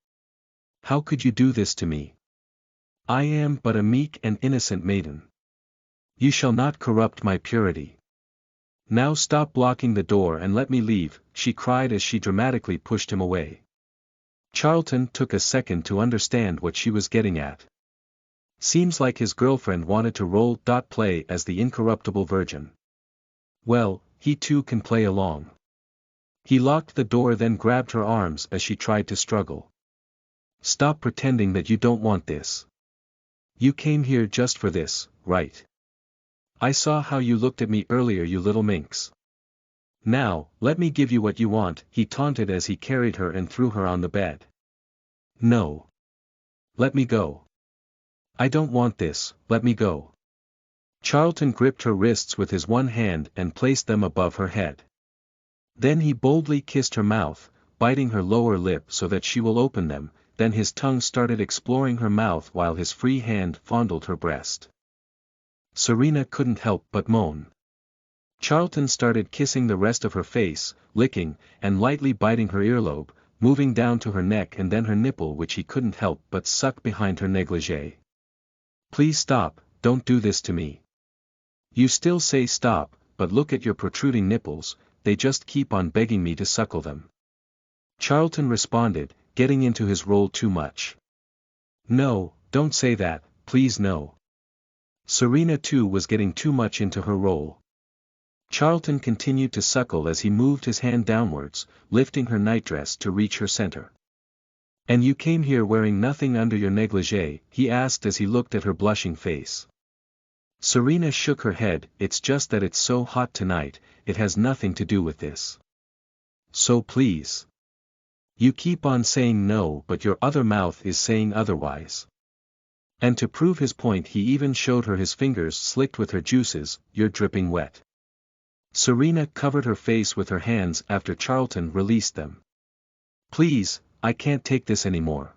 How could you do this to me? I am but a meek and innocent maiden. You shall not corrupt my purity. Now stop blocking the door and let me leave, she cried as she dramatically pushed him away. Charlton took a second to understand what she was getting at. Seems like his girlfriend wanted to play as the incorruptible virgin. Well, he too can play along. He locked the door, then grabbed her arms as she tried to struggle. Stop pretending that you don't want this. You came here just for this, right? I saw how you looked at me earlier, you little minx. Now, let me give you what you want, he taunted as he carried her and threw her on the bed. No. Let me go. I don't want this, let me go. Charlton gripped her wrists with his one hand and placed them above her head. Then he boldly kissed her mouth, biting her lower lip so that she will open them, then his tongue started exploring her mouth while his free hand fondled her breast. Serena couldn't help but moan. Charlton started kissing the rest of her face, licking, and lightly biting her earlobe, moving down to her neck and then her nipple, which he couldn't help but suck behind her negligee. Please stop, don't do this to me. You still say stop, but look at your protruding nipples, they just keep on begging me to suckle them. Charlton responded, getting into his role too much. No, don't say that, please no. Serena too was getting too much into her role. Charlton continued to suckle as he moved his hand downwards, lifting her nightdress to reach her center. And you came here wearing nothing under your negligee? He asked as he looked at her blushing face. Serena shook her head. It's just that it's so hot tonight, it has nothing to do with this. So please. You keep on saying no, but your other mouth is saying otherwise. And to prove his point, he even showed her his fingers slicked with her juices. You're dripping wet. Serena covered her face with her hands after Charlton released them. Please, I can't take this anymore.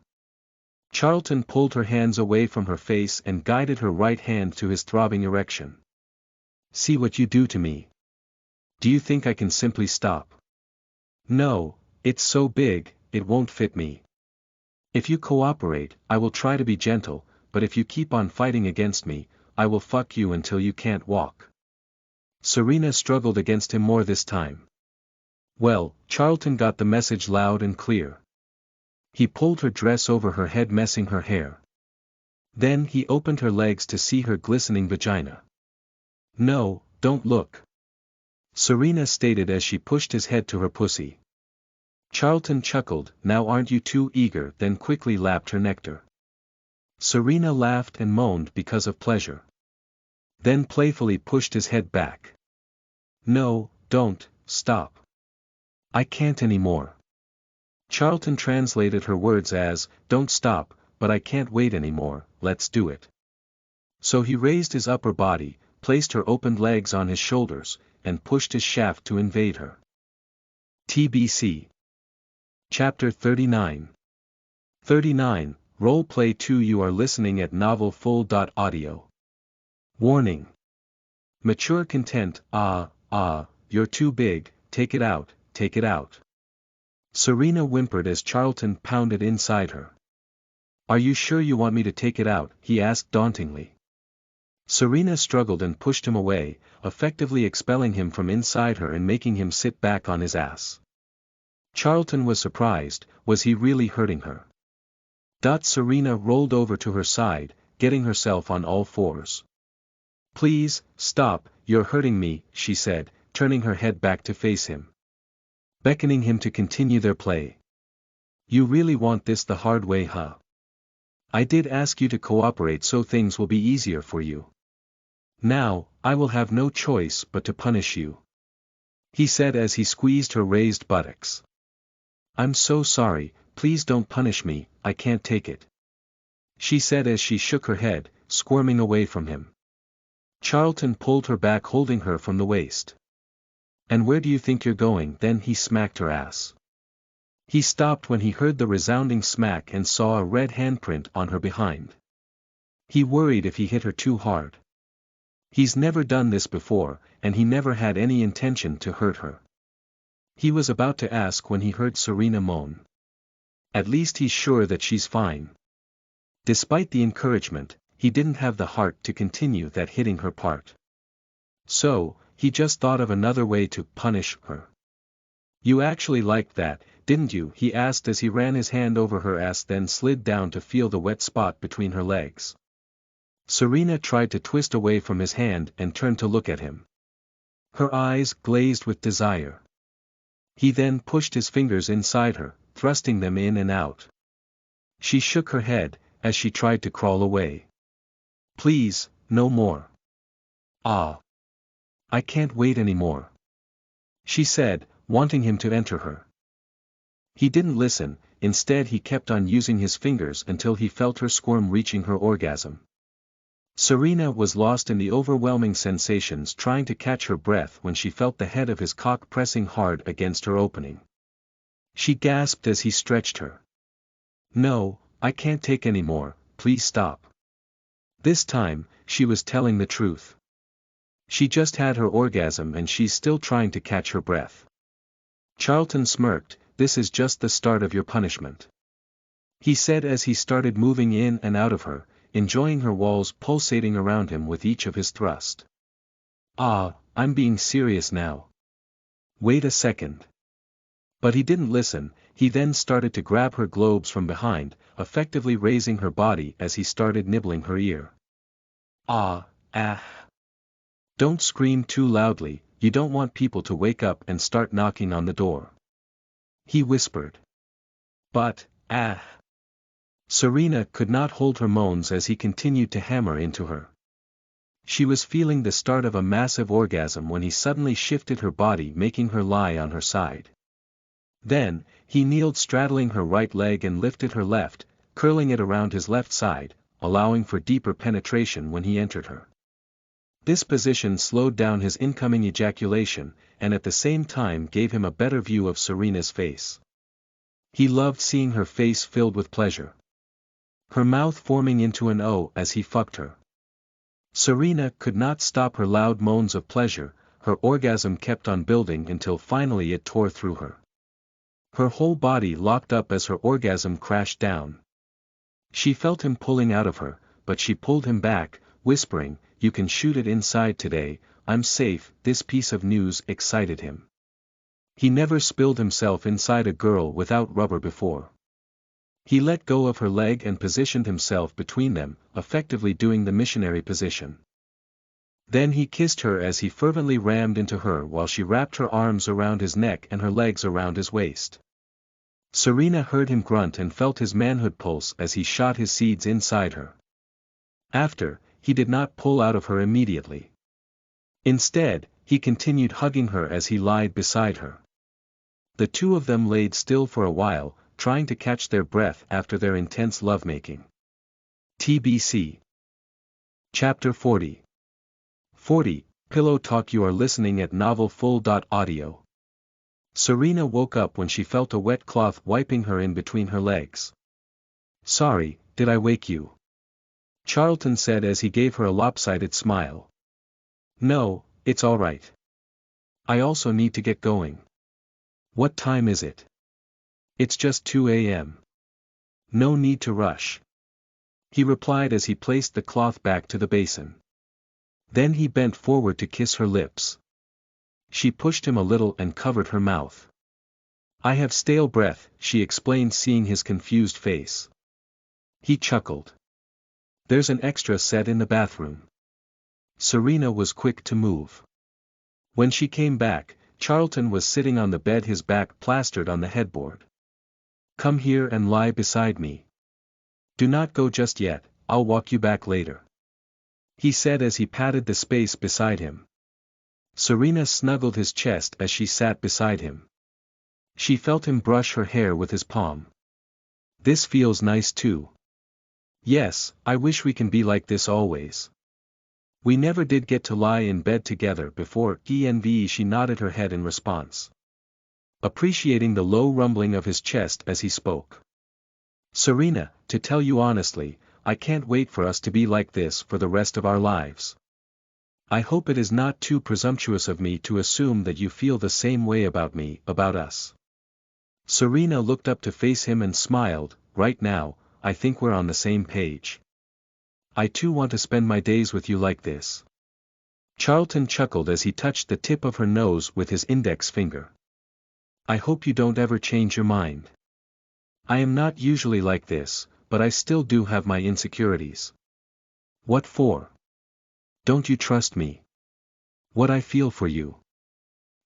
Charlton pulled her hands away from her face and guided her right hand to his throbbing erection. See what you do to me. Do you think I can simply stop? No, it's so big, it won't fit me. If you cooperate, I will try to be gentle, but if you keep on fighting against me, I will fuck you until you can't walk. Serena struggled against him more this time. Well, Charlton got the message loud and clear. He pulled her dress over her head, messing her hair. Then he opened her legs to see her glistening vagina. No, don't look. Serena stated as she pushed his head to her pussy. Charlton chuckled, now aren't you too eager, then quickly lapped her nectar. Serena laughed and moaned because of pleasure. Then playfully pushed his head back. No, don't, stop. I can't anymore. Charlton translated her words as, don't stop, but I can't wait anymore, let's do it. So he raised his upper body, placed her opened legs on his shoulders, and pushed his shaft to invade her. TBC. Chapter 39. 39, Roleplay 2. You are listening at novelfull.audio. Warning. Mature content. You're too big, take it out, take it out. Serena whimpered as Charlton pounded inside her. Are you sure you want me to take it out? He asked dauntingly. Serena struggled and pushed him away, effectively expelling him from inside her and making him sit back on his ass. Charlton was surprised, was he really hurting her? Serena rolled over to her side, getting herself on all fours. Please, stop, you're hurting me, she said, turning her head back to face him. Beckoning him to continue their play. You really want this the hard way, huh? I did ask you to cooperate so things will be easier for you. Now, I will have no choice but to punish you," he said as he squeezed her raised buttocks. "I'm so sorry, please don't punish me, I can't take it," she said as she shook her head, squirming away from him. Charlton pulled her back, holding her from the waist. "And where do you think you're going?" Then he smacked her ass. He stopped when he heard the resounding smack and saw a red handprint on her behind. He worried if he hit her too hard. He's never done this before, and he never had any intention to hurt her. He was about to ask when he heard Serena moan. At least he's sure that she's fine. Despite the encouragement, he didn't have the heart to continue that hitting her part. So, he just thought of another way to punish her. "You actually liked that, didn't you?" he asked as he ran his hand over her ass, then slid down to feel the wet spot between her legs. Serena tried to twist away from his hand and turned to look at him. Her eyes glazed with desire. He then pushed his fingers inside her, thrusting them in and out. She shook her head, as she tried to crawl away. "Please, no more." "Ah. I can't wait anymore," she said, wanting him to enter her. He didn't listen, instead he kept on using his fingers until he felt her squirm reaching her orgasm. Serena was lost in the overwhelming sensations, trying to catch her breath when she felt the head of his cock pressing hard against her opening. She gasped as he stretched her. "No, I can't take any more, please stop." This time, she was telling the truth. She just had her orgasm and she's still trying to catch her breath. Charlton smirked. "This is just the start of your punishment," he said as he started moving in and out of her, enjoying her walls pulsating around him with each of his thrusts. "Ah, I'm being serious now. Wait a second." But he didn't listen. He then started to grab her globes from behind, effectively raising her body as he started nibbling her ear. "Ah, ah. Don't scream too loudly, you don't want people to wake up and start knocking on the door," he whispered. "But, ah." Serena could not hold her moans as he continued to hammer into her. She was feeling the start of a massive orgasm when he suddenly shifted her body, making her lie on her side. Then, he kneeled straddling her right leg and lifted her left, curling it around his left side, allowing for deeper penetration when he entered her. This position slowed down his incoming ejaculation, and at the same time gave him a better view of Serena's face. He loved seeing her face filled with pleasure. Her mouth forming into an O as he fucked her. Serena could not stop her loud moans of pleasure, her orgasm kept on building until finally it tore through her. Her whole body locked up as her orgasm crashed down. She felt him pulling out of her, but she pulled him back, whispering, "You can shoot it inside today, I'm safe." This piece of news excited him. He never spilled himself inside a girl without rubber before. He let go of her leg and positioned himself between them, effectively doing the missionary position. Then he kissed her as he fervently rammed into her while she wrapped her arms around his neck and her legs around his waist. Serena heard him grunt and felt his manhood pulse as he shot his seeds inside her. After, he did not pull out of her immediately. Instead, he continued hugging her as he lied beside her. The two of them laid still for a while, trying to catch their breath after their intense lovemaking. TBC. Chapter 40. 40. Pillow Talk. You are listening at novelfull.audio. Serena woke up when she felt a wet cloth wiping her in between her legs. "Sorry, did I wake you?" Charlton said as he gave her a lopsided smile. "No, it's all right. I also need to get going." "What time is it?" "It's just 2 a.m. No need to rush," he replied as he placed the cloth back to the basin. Then he bent forward to kiss her lips. She pushed him a little and covered her mouth. "I have stale breath," she explained, seeing his confused face. He chuckled. "There's an extra set in the bathroom." Serena was quick to move. When she came back, Charlton was sitting on the bed, his back plastered on the headboard. "Come here and lie beside me. Do not go just yet, I'll walk you back later." he said as he patted the space beside him. Serena snuggled his chest as she sat beside him. She felt him brush her hair with his palm. This feels nice too. Yes, I wish we can be like this always. We never did get to lie in bed together before. She nodded her head in response, appreciating the low rumbling of his chest as he spoke. Serena, to tell you honestly, I can't wait for us to be like this for the rest of our lives. I hope it is not too presumptuous of me to assume that you feel the same way about me, about us. Serena looked up to face him and smiled. Right now, I think we're on the same page. I too want to spend my days with you like this. Charlton chuckled as he touched the tip of her nose with his index finger. I hope you don't ever change your mind. I am not usually like this, but I still do have my insecurities. What for? Don't you trust me? What I feel for you?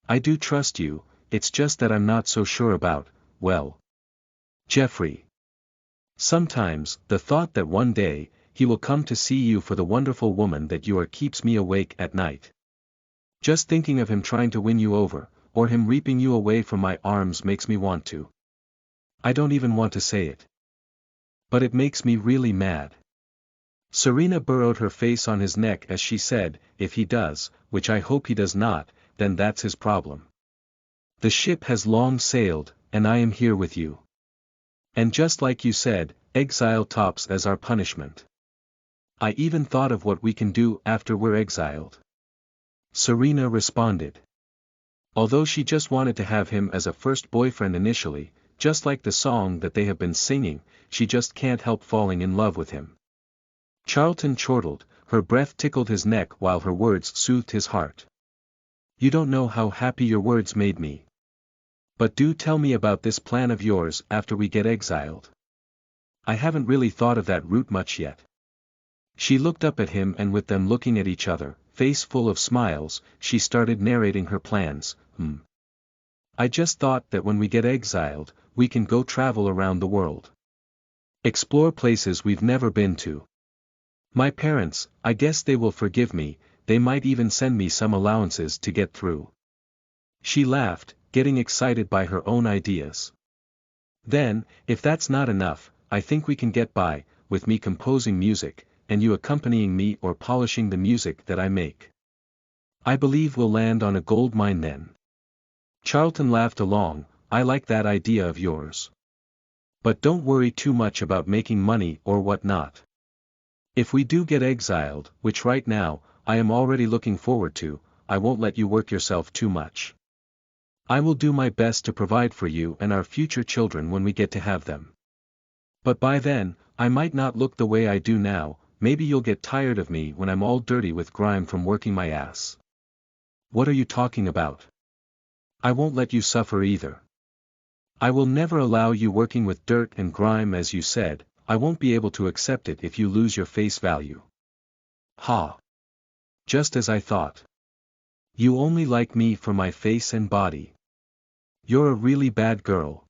I do trust you, it's just that I'm not so sure about, well, Jeffrey. Sometimes, the thought that one day, he will come to see you for the wonderful woman that you are keeps me awake at night. Just thinking of him trying to win you over, or him reaping you away from my arms makes me want to. I don't even want to say it. But it makes me really mad. Serena burrowed her face on his neck as she said, if he does, which I hope he does not, then that's his problem. The ship has long sailed, and I am here with you. And just like you said, exile tops as our punishment. I even thought of what we can do after we're exiled. Serena responded. Although she just wanted to have him as a first boyfriend initially, just like the song that they have been singing, she just can't help falling in love with him. Charlton chortled, her breath tickled his neck while her words soothed his heart. You don't know how happy your words made me. But do tell me about this plan of yours after we get exiled. I haven't really thought of that route much yet. She looked up at him and with them looking at each other, face full of smiles, she started narrating her plans. I just thought that when we get exiled, we can go travel around the world. Explore places we've never been to. My parents, I guess they will forgive me, they might even send me some allowances to get through. She laughed, getting excited by her own ideas. Then, if that's not enough, I think we can get by, with me composing music, and you accompanying me or polishing the music that I make. I believe we'll land on a gold mine then. Charlton laughed along, I like that idea of yours. But don't worry too much about making money or what not. If we do get exiled, which right now, I am already looking forward to, I won't let you work yourself too much. I will do my best to provide for you and our future children when we get to have them. But by then, I might not look the way I do now, maybe you'll get tired of me when I'm all dirty with grime from working my ass. What are you talking about? I won't let you suffer either. I will never allow you working with dirt and grime as you said, I won't be able to accept it if you lose your face value. Ha! Just as I thought. You only like me for my face and body. You're a really bad girl.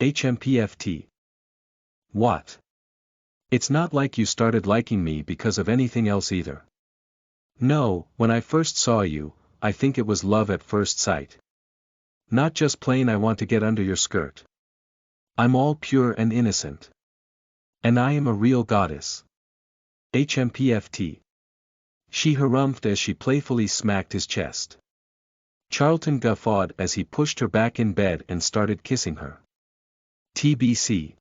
HMPFT. What? It's not like you started liking me because of anything else either. No, when I first saw you, I think it was love at first sight. Not just plain I want to get under your skirt. I'm all pure and innocent. And I am a real goddess. HMPFT. She harumphed as she playfully smacked his chest. Charlton guffawed as he pushed her back in bed and started kissing her. TBC.